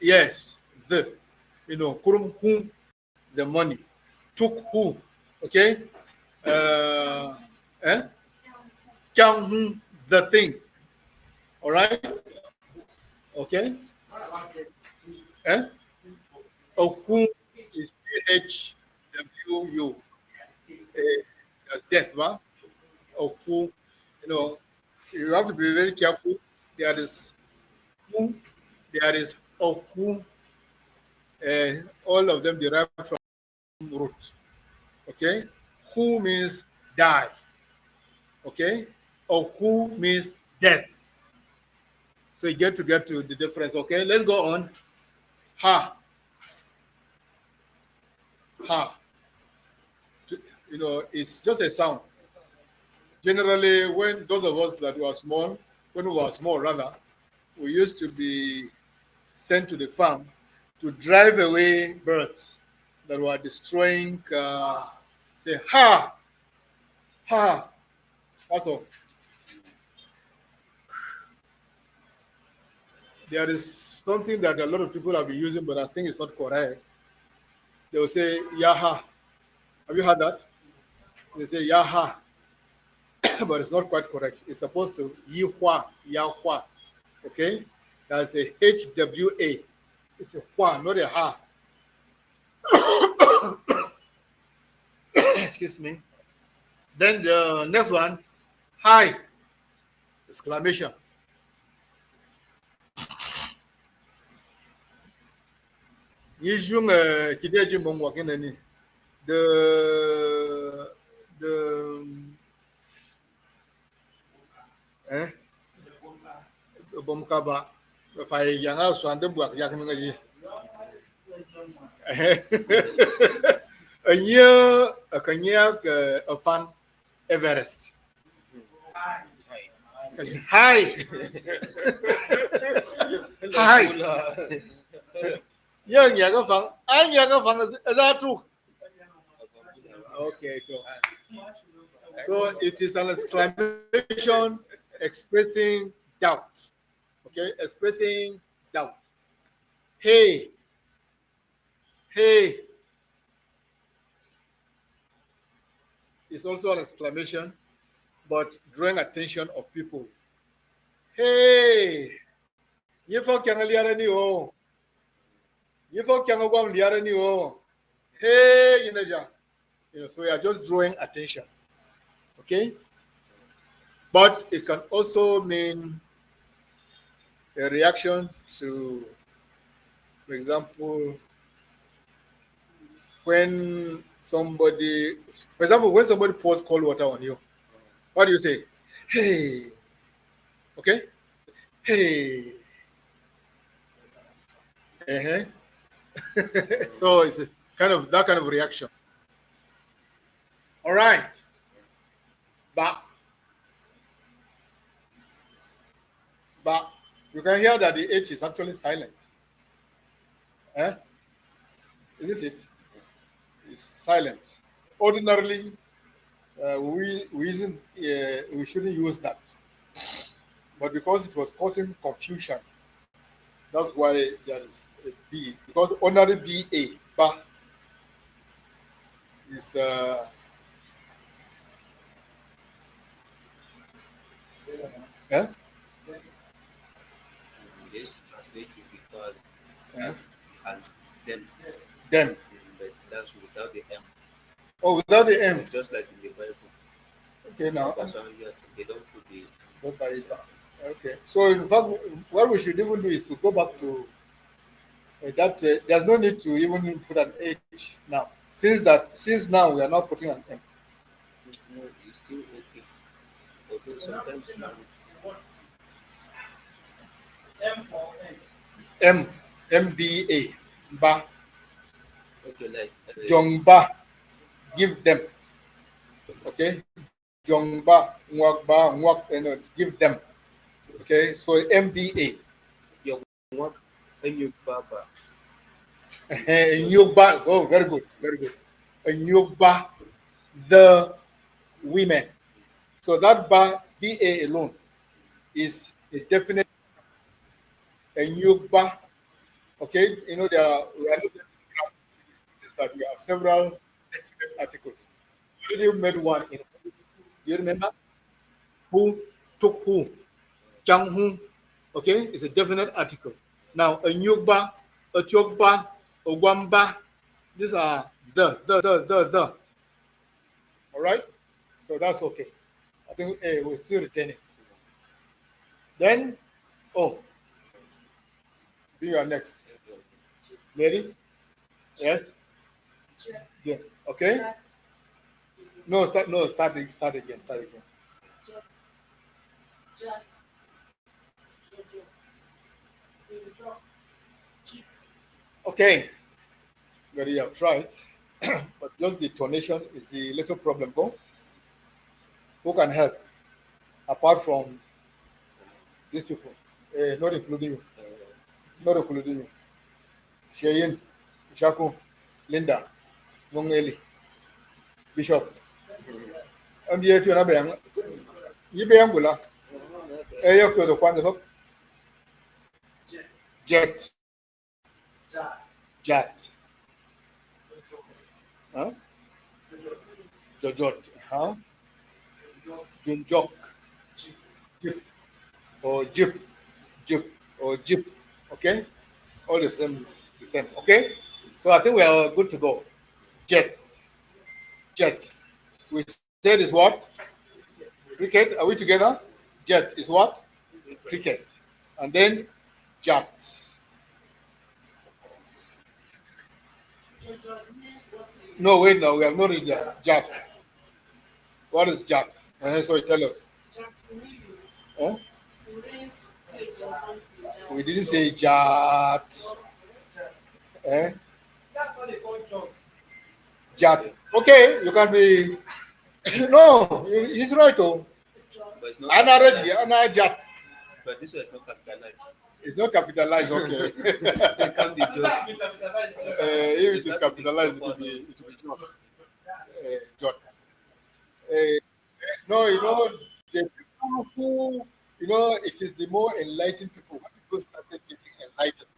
Yes, the. You know, kurum who, the money. Took who. Okay? Eh? Kyang who, the thing. All right? Okay? Eh? Of who is HWU. That's death, right? Of who, you know, you have to be very careful. There is who, there is of who, all of them derive from root. Okay? Who means die. Okay? Of who means death. So you get to the difference. Okay, let's go on. Ha. Ha. You know, it's just a sound. Generally, when those of us that were small, when we were small rather, we used to be sent to the farm to drive away birds that were destroying, say, ha, ha, that's all. There is something that a lot of people have been using, but I think it's not correct. They will say, yaha. Have you heard that? They say, yaha, but it's not quite correct. It's supposed to, yihua, yahua. Okay? That's a HWA. It's a hua, not a ha. Excuse me. Then the next one, hi, exclamation. Yijung kideji mongwa kenani. The bomkaba fay yanga swande buak yak ngaji. A year a kanya a fan Everest. Hi. Hi. Young Yagafang, I'm Yagafang, is that true? Okay, cool. So it is an exclamation expressing doubt. Okay, expressing doubt. Hey, hey. It's also an exclamation, but drawing attention of people. Hey, you folk can liara ni o. You folk can go liara ni o. Hey, you know, so we are just drawing attention. Okay? But it can also mean a reaction to, for example, when somebody pours cold water on you, what do you say? Hey. Okay? Hey. Uh-huh. So it's a kind of that kind of reaction. All right. But you can hear that the H is actually silent. Eh? Isn't it? It's silent. Ordinarily, we shouldn't use that, but because it was causing confusion, that's why there is a B. Because ordinary BA, ba, is eh? Yes, translate it because Eh? as them, Them. but that's without the M. Oh, without the M. Just like in the Bible. Okay, now. That's why they don't put the. Don't buy it back. Okay. So in fact, what we should even do is to go back to that. There's no need to even put an H now. Since now we are not putting an M. No, it's still okay. Although sometimes M or N. M, MBA, ba, okay, like Jongba, give them. Okay, Jongba, Nwakba, Nwak, give them. Okay, so MBA. your work and your baba. Nyogba, oh, very good, very good. Nyogba, the women. So that ba, BA alone is a definite Nyogba. Okay, we are looking at that we have several definite articles. We already made one in. You remember? Who took who? Chang who? Okay, it's a definite article. Now, a Nyogba, a Chokba, a Wamba, these are the. All right? So that's okay. I think we're still retaining. Then, oh, you are next. Ready? Yes? Yeah. Okay? No, start again. Start again. Jet. Okay. Very have tried. But just the tonation is the little problem. Go. Who can help? Apart from these people. Not including you. Not including you. Sheyin, Shaku, Linda, Mongeli, Bishop. And the two other young. Yibeangula. Ayo to the Kwanza. Jet. Jet. Huh? Jojot. Huh? Junjok. Jeep. Or Jeep. Jeep. Or Jeep. Okay? All the same. Okay? So I think we are good to go. Jet. Jet. We said is what? Cricket. Are we together? Jet is what? Cricket. And then Jet. No, wait, no, we have not read that. Jet. What is Jet? So tell us. Huh? We didn't say Jet. Eh? That's what they call Jones. Jet. Okay, you can be. No, he's right. Oh, But it's not Anna Reggie, capitalized. Anna Jet. But this one is not capitalized. It's not capitalized. Okay. It can be just. If it is capitalized, it will be just Jot. No, the people who, it is the more enlightened people. When people started getting enlightened,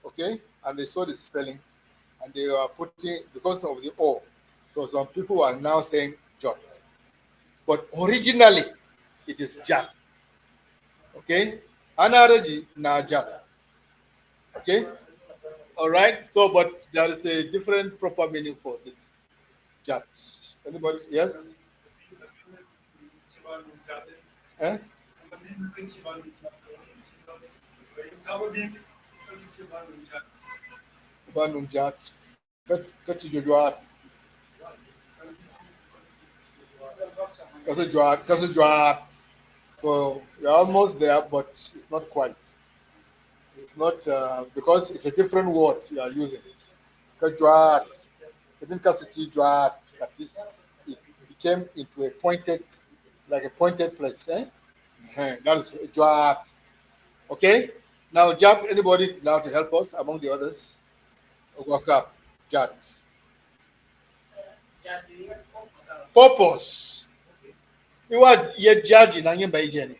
okay, and they saw the spelling, and they are putting, because of the O, so some people are now saying Jot. But originally, it is Jat. Okay? Anaraji na Jat. Okay? All right? So, but there is a different proper meaning for this Jat. Anybody? Yes? Eh? Banum Jat. Kachi Jojuat. Kasi Joat. So we're almost there, but it's not quite. It's not because it's a different word you are using. Kajuat. Even Kasiti Juat. That is, it became into a pointed, like a pointed place. Eh? That is Juat. Okay? Now, Jap, anybody now to help us among the others? Wakap, jat. Jadi, oh, masalah. Purpose. You are yet judging and you by Jenny.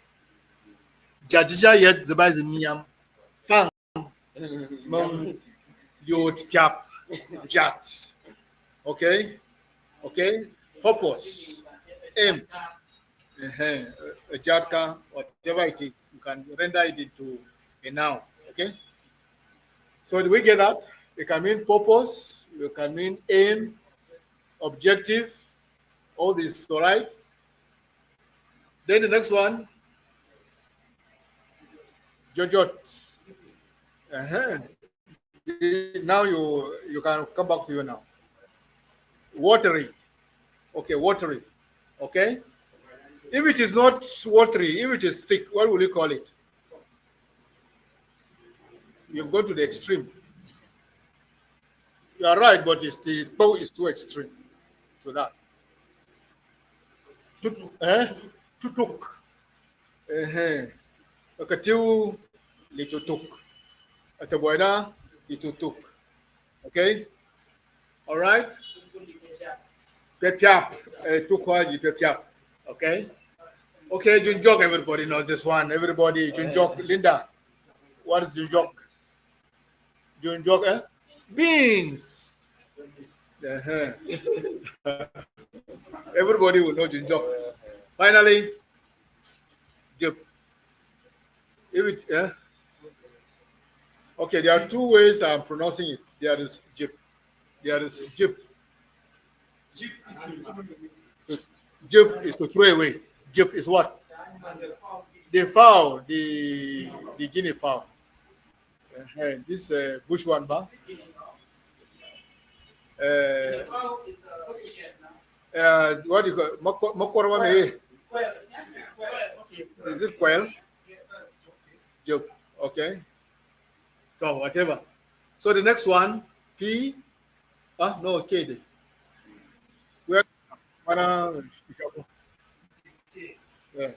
Judgija yet the by the miam. Fang mong yot tap jat. Okay? Okay? Purpose. Aim. A jatka, whatever it is, you can render it into a noun. Okay? So do we get that? It can mean purpose, it can mean aim, objective, all this, all right? Then the next one, Jojot. Now you can come back to you now. Watery. Okay, watery. Okay? If it is not watery, if it is thick, what will you call it? You've gone to the extreme. You are right, but the bow is too extreme to that. Tutuk. Akatiu litutuk. Atabuena litutuk. Okay? All right? Pepiap. Tukwa pepiap. Okay? Okay, Junjok, everybody knows this one. Everybody, Junjok. Linda, what is Junjok? Junjok, beans. Everybody will know Junjok. Finally, Jip. If it, okay, there are two ways I'm pronouncing it. There is Jip. There is Jip. Jip is to throw away. Jip is what? The fowl, the guinea fowl. This bush one, ba? What do you call Mokwarwa me? Is it quail? Jip. Okay. So whatever. So the next one, P. No, K. Where? Yeah.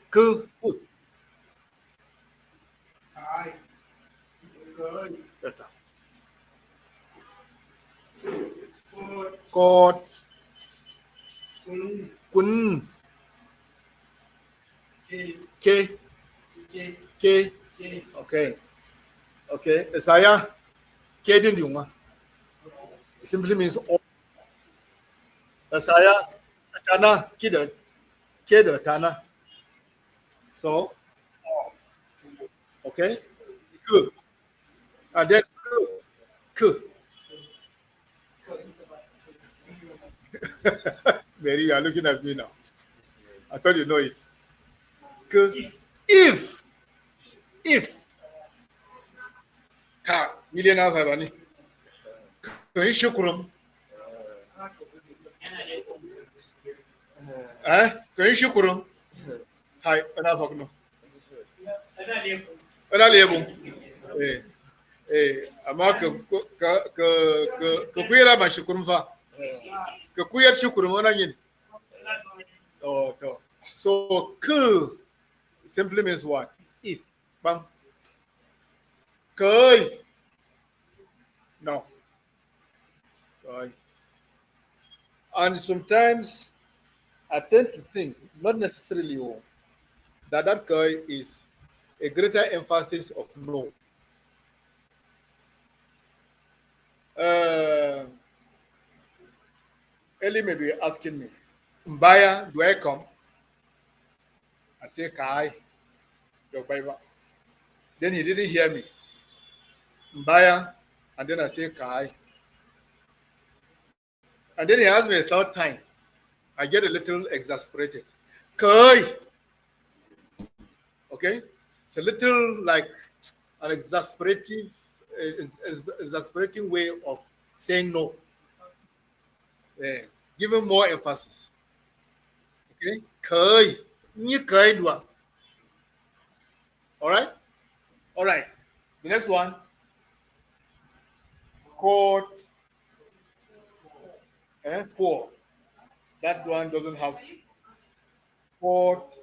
Cứ cột quần K okay saya K din yung it simply means all. Saya tana kida tana. So, okay, good. And then good. Mary, you are looking at me now. I thought you know it. Good. If. Millionaire have any. Can you shukrum? Can you shukrum? Hi, enough no. Ana lebon. Amma ka kuyar ba shukurum fa. Ka kuyar shukurum wannan yin. Oh, to. So, simply means what? If. Bang. Køy. No. Køy. And sometimes I tend to think, not necessarily that køy is a greater emphasis of no. Ellie may be asking me, Mbaya, do I come? I say, Kai, your Bible. Then he didn't hear me. Mbaya, and then I say, Kai. And then he asked me a third time. I get a little exasperated. Kai! Okay? It's a little like an exasperating way of saying no. Give him more emphasis. Okay? Kai. All right? All right. The next one. Court. Poor. That one doesn't have court.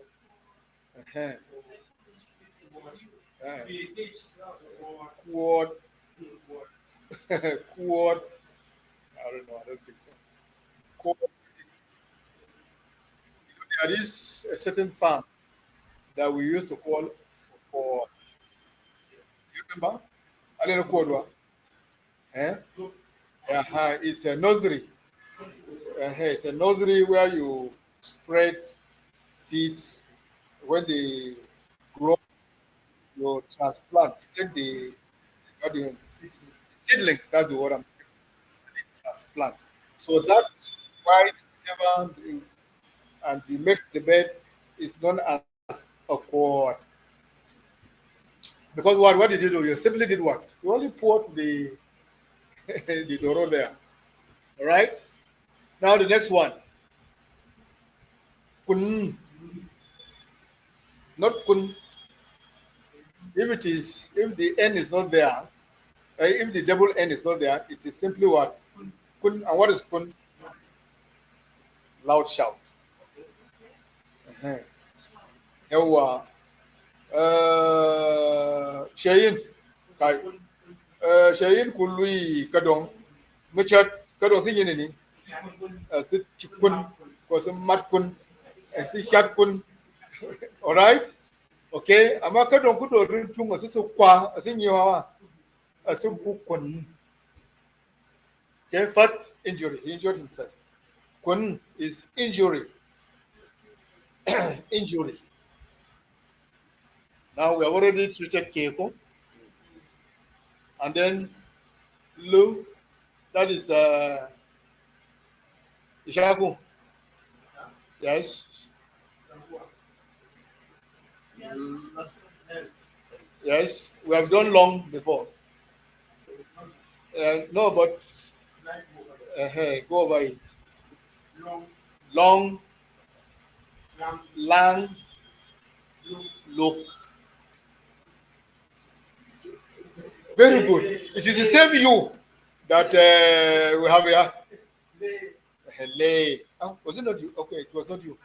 Quad. Quad. I don't know. I don't think so. Quad. There is a certain farm that we used to call for. You remember? I don't know quad. Eh? It's a nursery. It's a nursery where you spread seeds. When they grow, you transplant. You take the seedlings. That's the word I'm transplant. So that's why whenever and you make the bed is known as a quad. Because what did you do? You simply did what? You only put the the doro there. All right. Now the next one. Kun, not kun. If the n is not there, if the double n is not there, it is simply what? Kun. And what is kun? Loud shout. Yawa. Shayin. Kai. Shayin kului kadong. Muchat kadong sin yini ni. Si chikun. Ko si matkun. Si chatkun. All right. Okay. Ama kadong kudo rin chung. Si sukwa. Si nyiwa. Si bukun. Okay. First injury. He injured himself. Kun is injury. Injury. Now we have already treated Keiko. And then Lu, that is Ishaku. Yes. Yes. We have done long before. No, but go over it. Long, lang, look. Very good. It is the same you that we have here. Lay. Oh, was it not you? Okay, it was not you.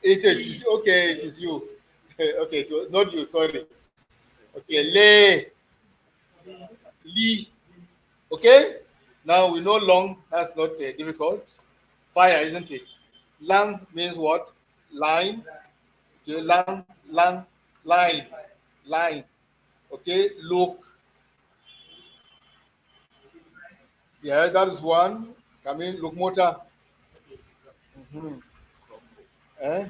It is okay. It is you. Okay, it was not you. Sorry. Okay, lay, lee. Okay. Now we know long. That's not difficult. Fire, isn't it? Lang means what? Line. Okay, lang, lang, line, line. Okay, look. Yeah, that is one. Come in, look motor. Mm-hmm. Eh?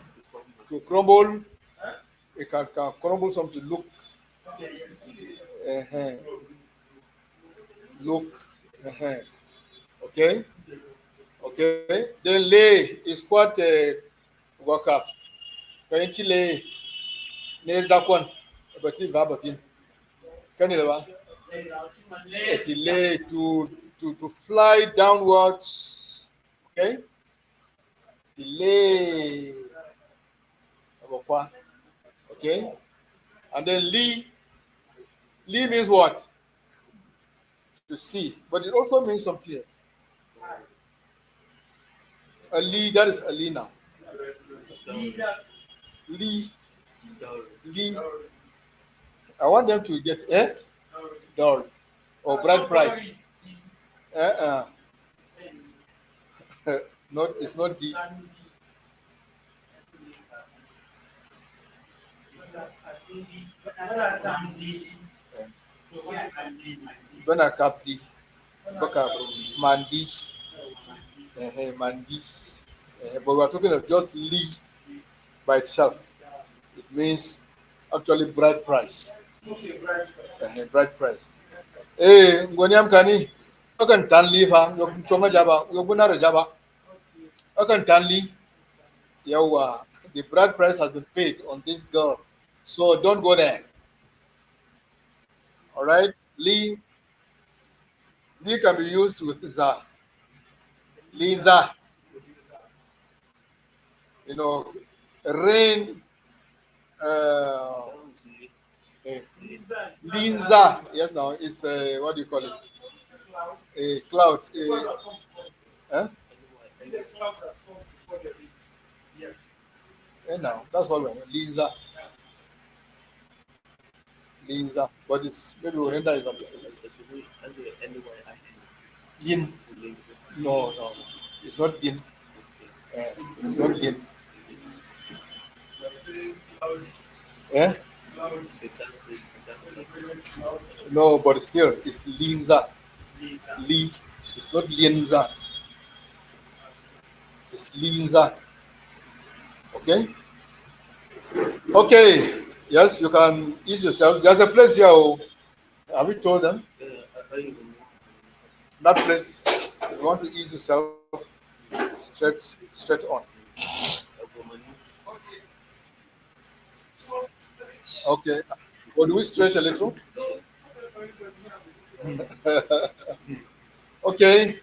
To crumble, it can crumble something. Look. Uh-huh. Look. Uh-huh. Okay. Okay. Then lay is what work up. Can you lay? Nail that one. But if verb again. Can you know? It lay to fly downwards. Okay. Delay. Okay. And then Lee. Lee means what? To see. But it also means something else. A Lee, that is a Lee now. Lee. Lee. I want them to get doll or bride price. Not it's not D. Bana Kapdi, Baka Mandi, Mandi. But we're talking of just Lee by itself. It means actually bride price. Bride price. Ngoniam Kani, Okan Tanli, Choma Java, Yobuna Java, Okan Tanli, Yawa. The bride price has been paid on this girl. So don't go there. All right? Lee can be used with za. Liza. You know, rain. Linza. Yes, now it's what do you call it? A cloud. Huh? Yes. Now that's what we Linza. Linza. But it's maybe we render is Yin. No, no, no. It's not Yin. It's not Yin. Eh? No, but still, it's Linza. Li. It's not Linza. It's Linza. Okay? Okay. Yes, you can ease yourself. There's a place here. Have you told them? That place, if you want to ease yourself, straight on. Okay. Or do we stretch a little? Okay.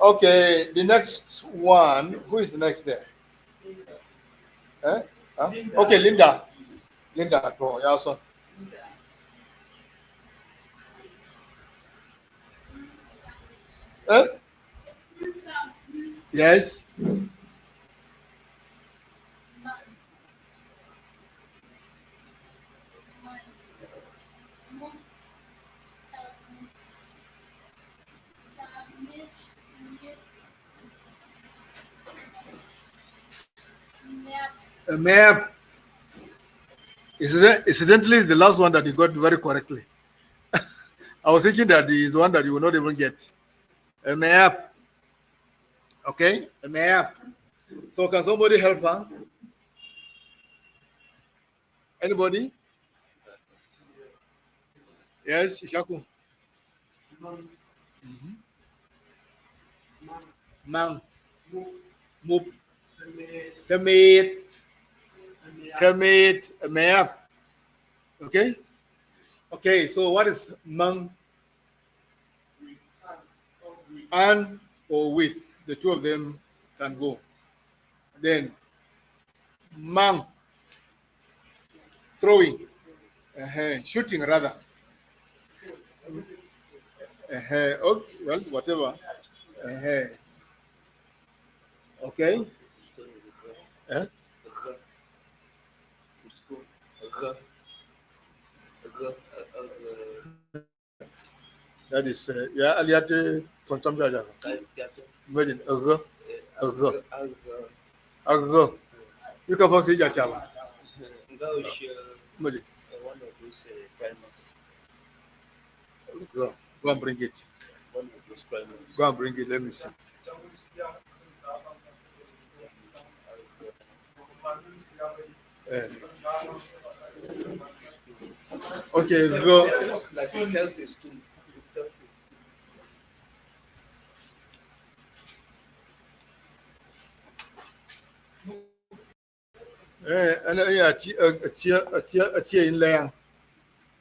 Okay. The next one. Who is the next there? Eh? Huh? Okay, Linda. Linda, go. Yeah, so. Eh? Yes. A map. Incidentally, is the last one that you got very correctly. I was thinking that is one that you will not even get. A map. Okay? A map. So can somebody help her? Anybody? Yes, Ishaku. Mang. Mup. Commit. Commit. A map. Okay? Okay, so what is mang? And or with. The two of them can go. Then mang. Throwing. Shooting rather. Okay, well, whatever. Okay. Eh? That is, yeah, Aliate from some Jaja. Imagine, you can first see Jachava. Imagine. Go and bring it. Go and bring it, let me see. Okay, go. And yeah, a tear in land.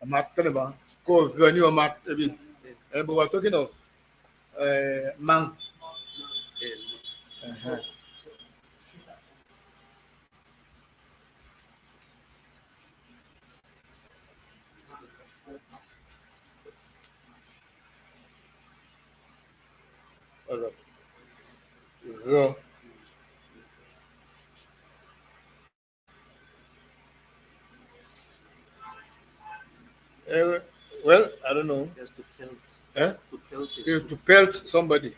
A map, Kanaba. Go, new map. But we're talking of man. What's that? Go. Well, I don't know. Just to pelt. Eh? To pelt To pelt somebody.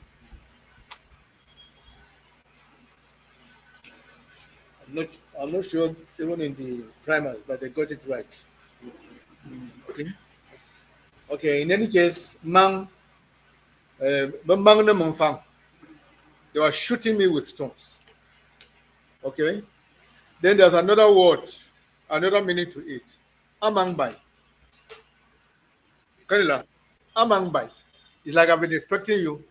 I'm not sure even in the primers, but they got it right. Okay. Okay. In any case, mang, mang na mangfang. They were shooting me with stones. Okay. Then there's another word, another meaning to it. Amang bai. Kanila. Amang bai. It's like I've been expecting you.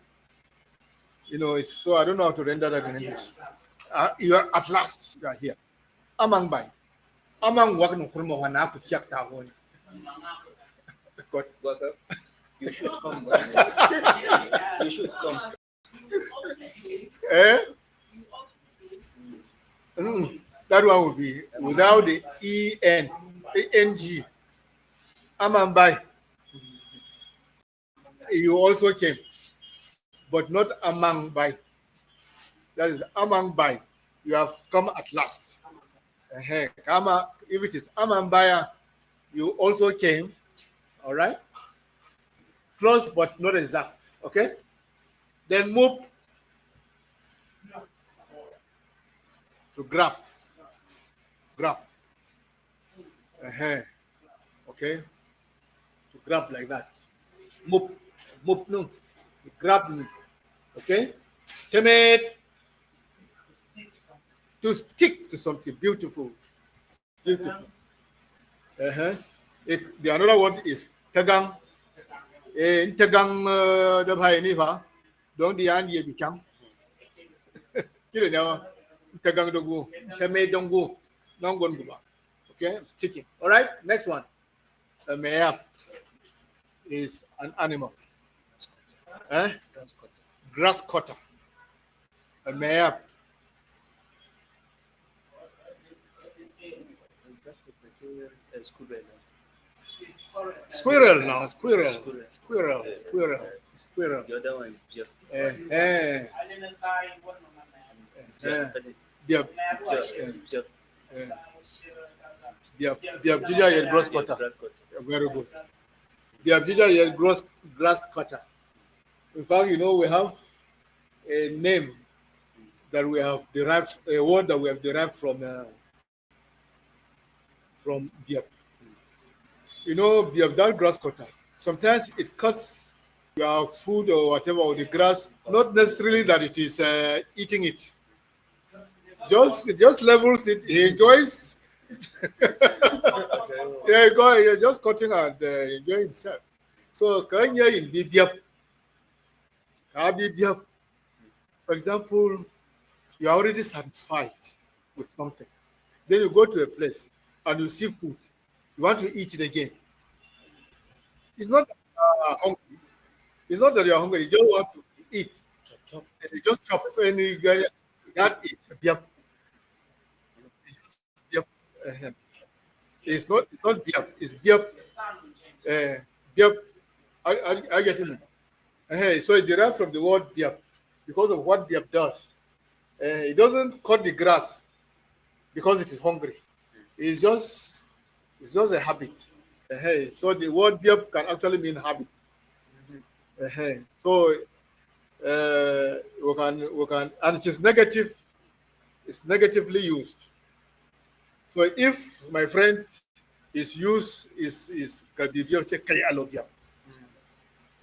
You know, it's so I don't know how to render that in English. You are at last you are here. Amang bai. Amang wag no kurmo wana ku tiyak ta won. You should come. You should come. Eh? That one would be without the ENG. Amang bai. You also came, but not among by. That is among by. You have come at last. Kama, if it is among buyer, You also came. All right. Close but not exact. Okay. Then move to grab. Grab. Okay. To grab like that. Move. Move. No. Grab me. Okay. Timid. To stick to something. Beautiful. Beautiful. The another word is tagang. Tagang the bhai ni fa. Don't the an ye bicham. Kilo now. Tagang dogu. Tame dongu. Nongon guba. Okay, sticking. All right. Next one. A mayap is an animal. Grass cutter. A mayap. Squirrel now, squirrel. The other one is Grass cutter. Very good. Grass cutter. In fact, you know, we have a name that we have derived, a word that we have derived from Biab. You know, Biab, that grass cutter. Sometimes it cuts your food or whatever, or the grass, not necessarily that it is eating it. Just levels it. He enjoys. You're just cutting and enjoying himself. So, can you in Biab? For example, you're already satisfied with something. Then you go to a place and you see food. You want to eat it again. It's not that hungry. It's not that you're hungry. You just want to eat. Chop. And you just chop and you get that is biap. It's not biap. It's biap. Biap. I get it. So it derived from the word biap because of what biap does. It doesn't cut the grass because it is hungry. It's just a habit. So the word biap can actually mean habit. So we can, and it is negative. It's negatively used. So if my friend is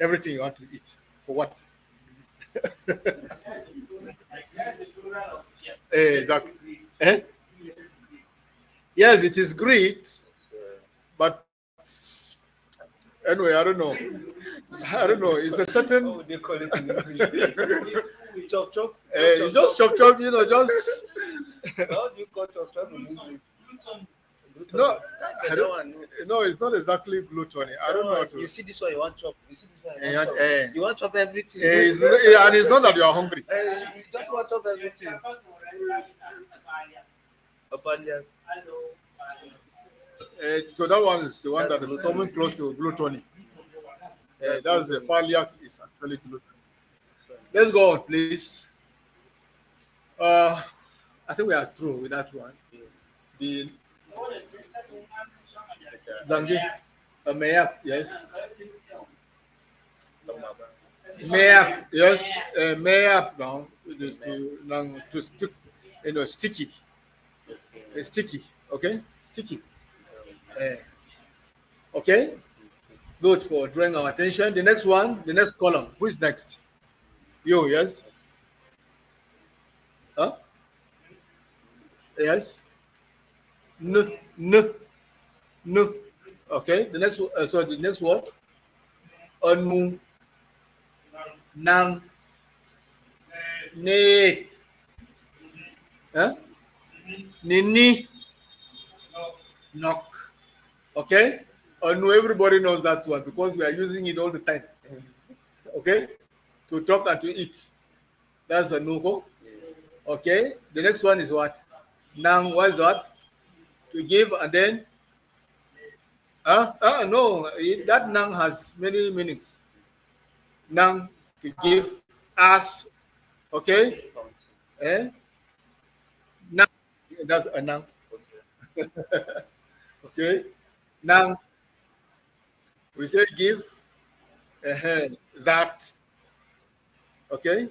everything you want to eat for what? Exactly. Yes, it is greed, but anyway, I don't know. It's a certain. What would they call it in English? Chop. It's just chop. You know, just. How do you call chop in English? No, no, it's not exactly gluttony. I don't know. You see this one, you want chop. You see this one, you want chop everything. And it's not that you are hungry. You just want chop everything. So that one is the one that is coming close to gluttony. That's the failure is actually gluttony. Let's go on, please. I think we are through with that one. The Dangi, Mayap, yes. Mayap, yes. Mayap now is to stick, sticky. Sticky, okay? Sticky. Okay? Good for drawing our attention. The next one, the next column. Who is next? You, yes? Huh? Yes? No. Okay, the next the next word. Anu, nang, ne, nini, knock. Okay, Anu, everybody knows that one because we are using it all the time. Okay, to talk and to eat. That's a no. Okay, the next one is what? Nang, what is that? To give and then. No, that nang has many meanings. Nang, to give, ask, okay? Nang, that's a nang. Okay? Nang, We say give, that. Okay.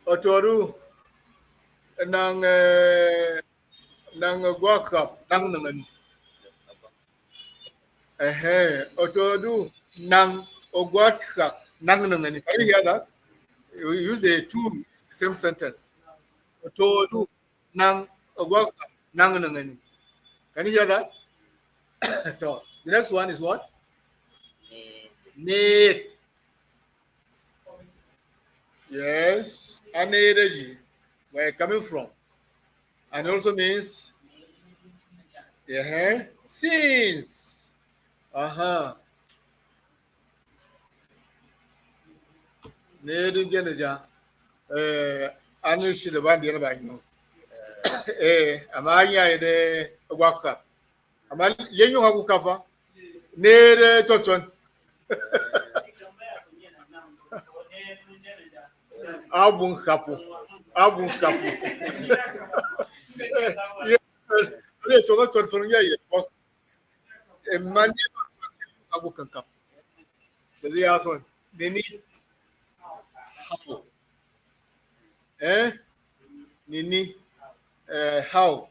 Otoru nang nang guakap nang nangan. Otoru nang ogwatka nang nangan. Can you hear that? You use the two same sentence. Otoru nang ogwatka nang nangan. Can you hear that? The next one is what? Need. Yes, energy. Where it coming from? And also means since. Need geneja. Anu shi da ban da ba yin. Amma ya ne gwaka. Amma yenyu hagu kafa. Ne tochon. Abun kapu. Yes. Le toga ton fon ya ye. E man abu kan kap. Da zai ya son. Nini how. Nini how.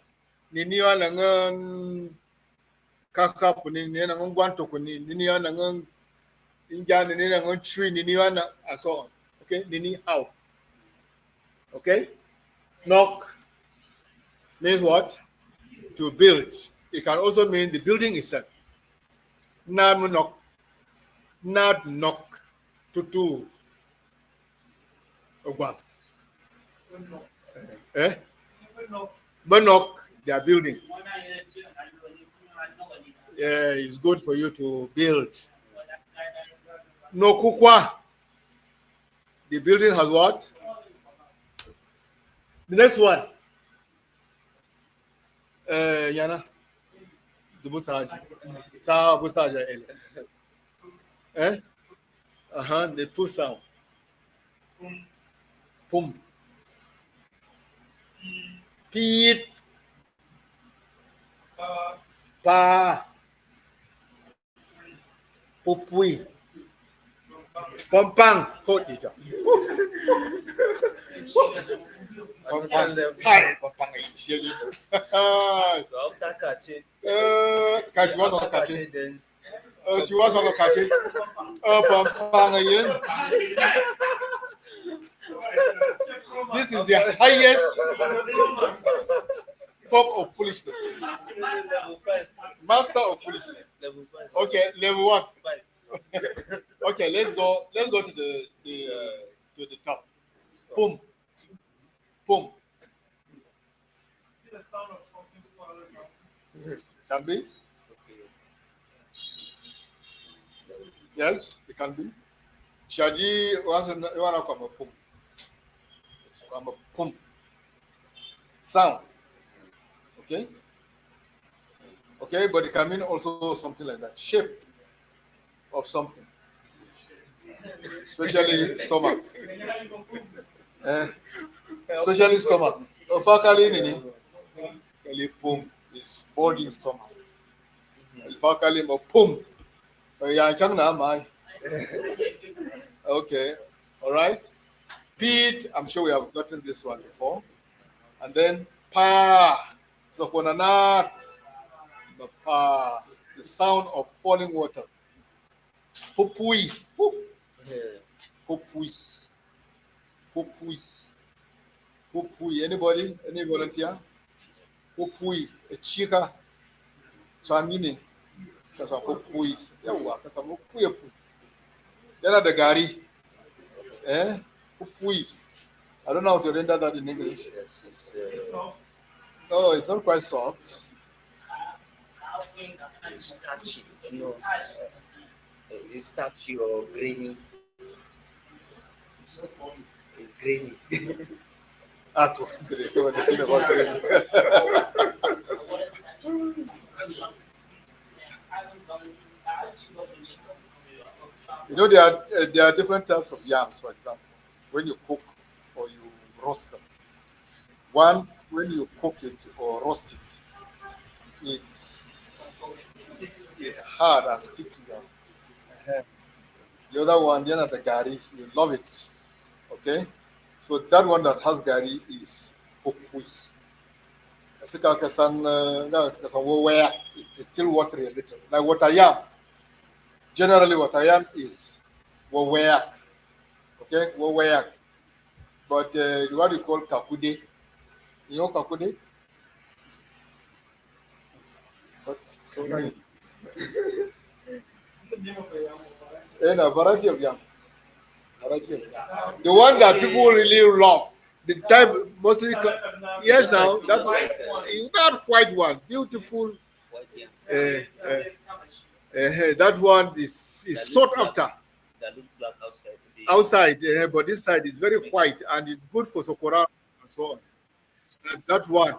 Nini wa nangan kakap ni nangan gwanto ko ni nini wa nangan inja ni nangan tree nini wa na so on. Okay, nini how. Okay? Knock means what? To build. It can also mean the building itself. Not knock. To Ogwang. But knock, they are building. Yeah, it's good for you to build. No kukwa. The building has what? The next one. Yana. The butaji. Ta butaja ele. They put sound. Pum. Pete. Pa. Pupui. Pompang. Hot it. Pompang. This is the highest form of foolishness. Master of foolishness. Okay, level 1. Okay, let's go to the top. Boom. Can be. Yes, it can be. Shaji wanna come a pum. Come a pum. Sound. Okay. Okay, but it can mean also something like that. Shape of something. Especially stomach. Especially stomach. Fakali nini. Kali pum is bulging stomach. Fakali mo pum. Okay, all right. Pete, I'm sure we have gotten this one before. And then pa, so konanat, the pa, the sound of falling water. Hupui, hupui. Anybody? Any volunteer? Hupui, a chica, samini, that's a hupui. Then the gari. Upui. I don't know how to render that in English. No, it's not quite soft. It's starchy, it's starchy or grainy. It's grainy. You know, there are different types of yams, for example. When you cook or you roast them. One, when you cook it or roast it, it's hard and sticky. Uh-huh. The other one, the other gari, you love it. Okay? So that one that has gari is pokui. Sika kasan where it's still watery a little. Like what I am. Generally what I am is wawayak. Okay? Wawayak. But what you call kakude. You know kakude? But so many. And a variety of yam. The one that people really love, the type mostly. Yes, now that white one, beautiful. That one is sought after. That looks black outside. Outside, but this side is very white and it's good for sokora and so on. That one,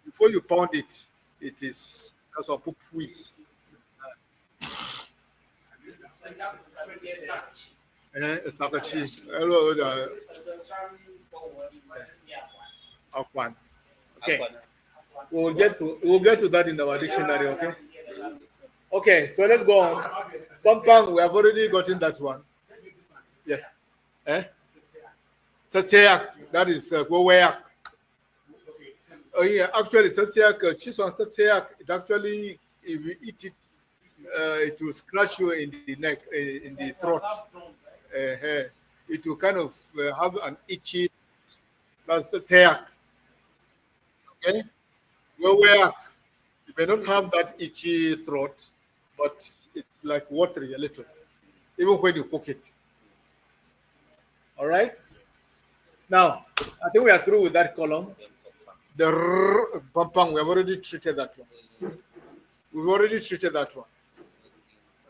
before you pound it, it is that's a pupui. It's not a cheese. Hello, Akwan. Okay. We'll get to that in our dictionary, okay? Okay, so let's go on. Pampang, we have already gotten that one. Yeah. Tatiak, that is Gowayak. Oh yeah, actually Tatiak, cheese on Tatiak, it actually if you eat it, it will scratch you in the neck, in the throat. It will kind of have an itchy. That's the teak. Okay? Gowayak. You may not have that itchy throat, but it's like watery a little, even when you cook it. All right? Now, I think we are through with that column. The pampang, we have already treated that one. We've already treated that one.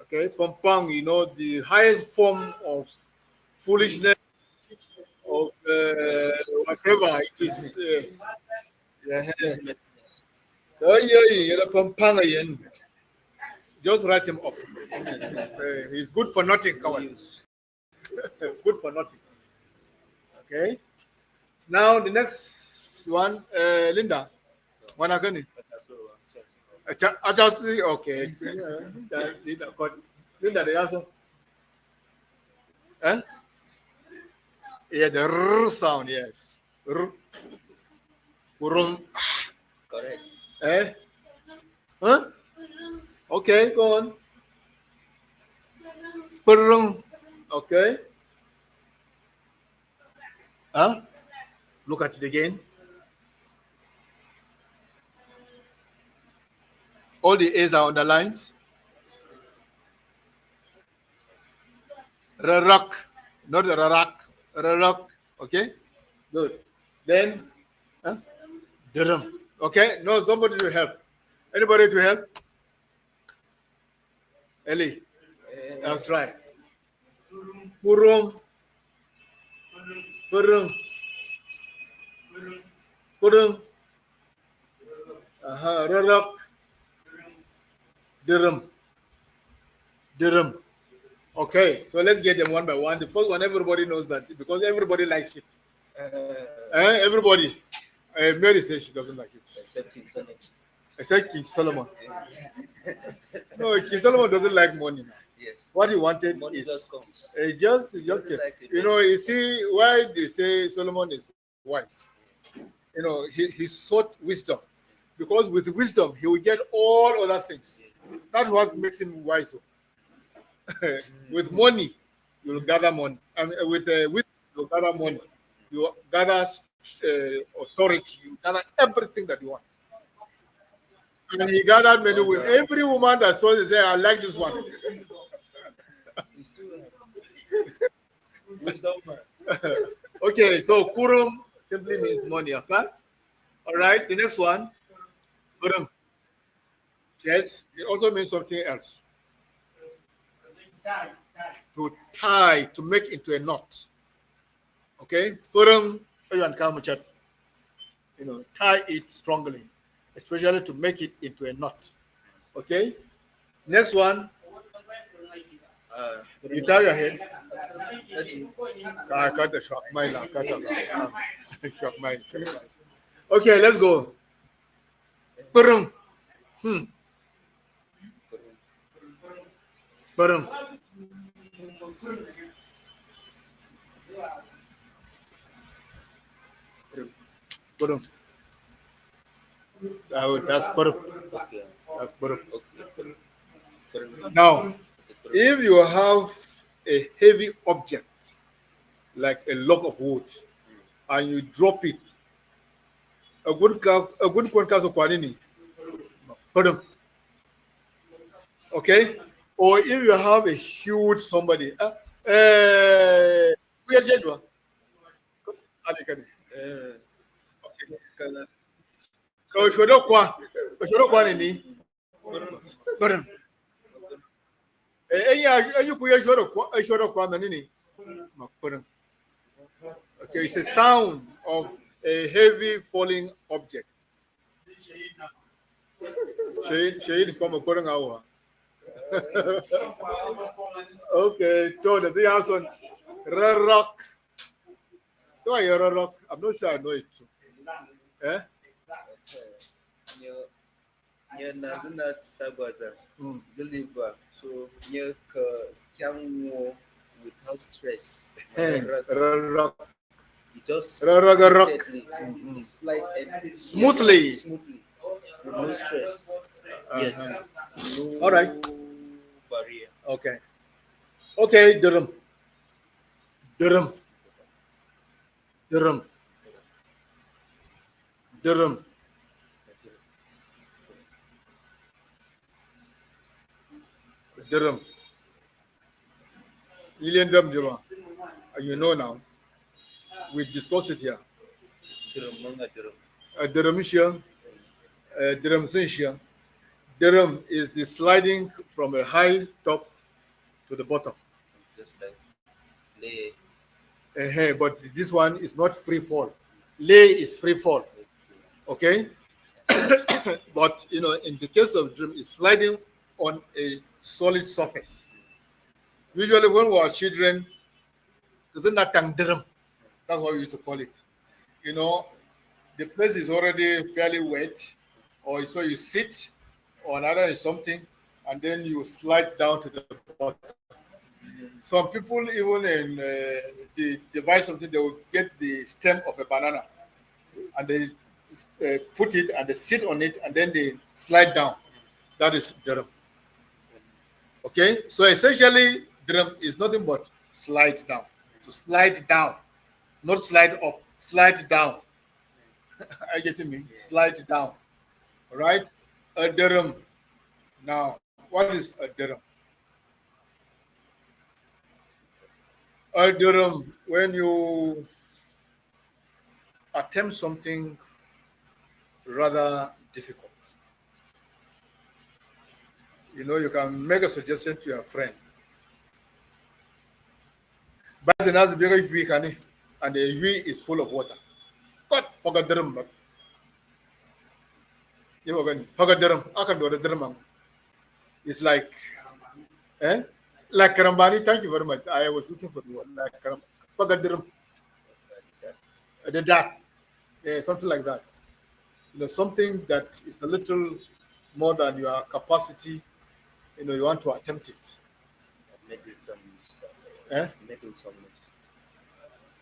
Okay, pampang, you know, the highest form of foolishness, of whatever it is. Pampang again. Just write him off. He's good for nothing, kawan. Good for nothing. Okay. Now the next one, Linda. One again. Okay. Linda, the answer. Yeah, the R sound, yes. R. Correct. Huh? Okay, go on. Purung. Okay. Huh? Look at it again. All the A's are underlined. Rarak, not rarak. Rarak. Okay? Good. Then, Durham. Okay? No, somebody to help. Anybody to help? Ellie. I'll try. Purum. Purum. Purum. Rarak. Durham. Durham. Okay, so let's get them one by one. The first one, everybody knows that because everybody likes it. Everybody. Mary says she doesn't like it. Except King Solomon. No, King Solomon doesn't like money. Yes. What he wanted money is just you know, you see why they say Solomon is wise. You know, he sought wisdom. Because with wisdom, he will get all other things. That's what makes him wise. With money, you will gather money. I mean, with wisdom, you will gather money. You will gather authority. You gather everything that you want. And he gathered many women. Every woman that saw it said, I like this one. Okay, so Kurum simply means money, okay? All right, the next one. Kurum. Yes, it also means something else. To tie, to make into a knot. Okay? Kurum, you know, tie it strongly, especially to make it into a knot. Okay? Next one. You tie your head. I got the shock mine. Shock mine. Okay, let's go. Badum. Badum. That's badum. Okay. That's badum. Okay. Now, if you have a heavy object like a log of wood and you drop it, a good podcast of quality, okay? Or if you have a huge somebody, we are Jedwa. Ko shodo kwa nini? Badum. Shodo kwa nini? Badum. Okay, it's a sound of a heavy falling object. Shade come according hour. Okay, so the thing has on rock. Do I hear rock? I'm not sure I know it too. Eh? Nya na sagwaza deliver so nya can without stress. Rock. You just Rock. slide Smoothly. With no stress. Yes. No All right. barrier. Okay. Okay, Durham. Durham. Durham. Durham. Durham. Million Durham Juma. You know now. We discussed it here. Durham is here. Durham is here. Durham is the sliding from a high top to the bottom. Just like lay. But this one is not free fall. Lay is free fall. Okay? But in the case of dream, it's sliding on a solid surface. Usually when we are children, that's what we used to call it. The place is already fairly wet, or so you sit on either something, and then you slide down to the bottom. Some people even they devise something, they will get the stem of a banana and they put it and they sit on it and then they slide down. That is drum. Okay, so essentially drum is nothing but slide down. To slide down, not slide up, slide down. Are you getting me? Slide down. All right, a drum. Now, what is a drum? A drum, when you attempt something rather difficult. You can make a suggestion to your friend. But then as the bigger we can, and the U is full of water. God, forget drum. You again, forget drum. I can do the drum. It's like, like Karambani. Thank you very much. I was looking for the word like Karambani. Forget drum. The dark. Yeah, something like that. Something that is a little more than your capacity. You want to attempt it. Meddlesomeness.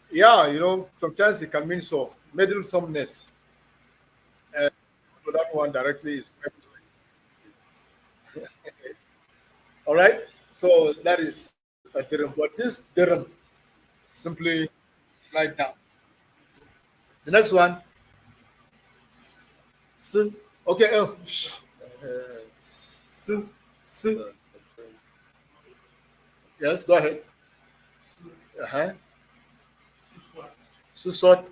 Yeah, sometimes it can mean so. Meddlesomeness. So that one directly is. All right. So that is a dirham. But this dirham simply slide down. The next one. Okay. Yes, go ahead. Susot.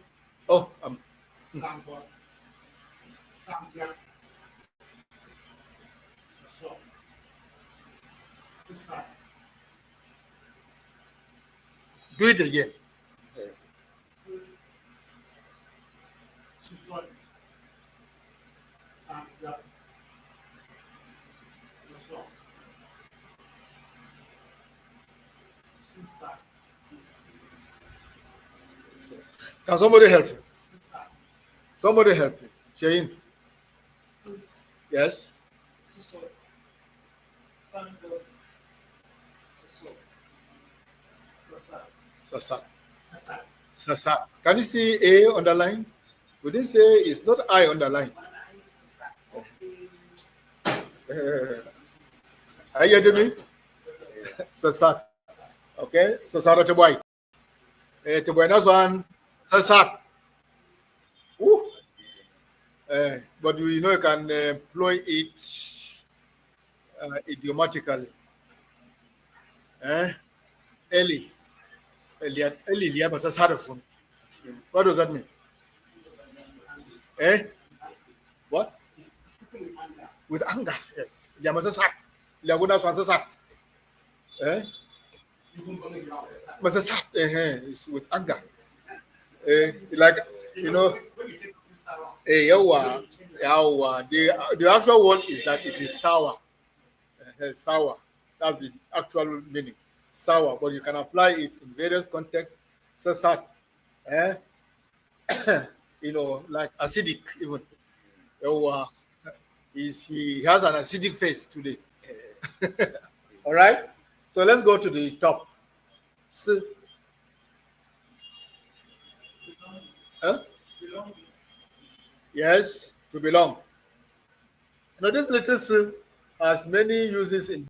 Oh, do it again. Can somebody help you? Somebody help you. Shane. Yes. So, thank God. So, Sasa. Sasa. Sasa. Can you see A underline? We didn't say it's not I underline. Are you getting me? Sasa. Okay? Sasa to boy. To boy, that's one. Sasa. Ooh. But you know you can employ it idiomatically. Eli. Eli liya ba sasa da fun. What does that mean? Eh? What? With anger, yes. Liya masa sak. Liya guna swan sak. Eh? Masa sak. It's with anger. Like, you know, yawa. The actual word is that it is sour. Sour. That's the actual meaning. Sour. But you can apply it in various contexts. Sasa. Eh? You know, like acidic even. Yawa. He has an acidic face today. All right. So let's go to the top. S. Huh? Yes, to belong. Now this little s has many uses in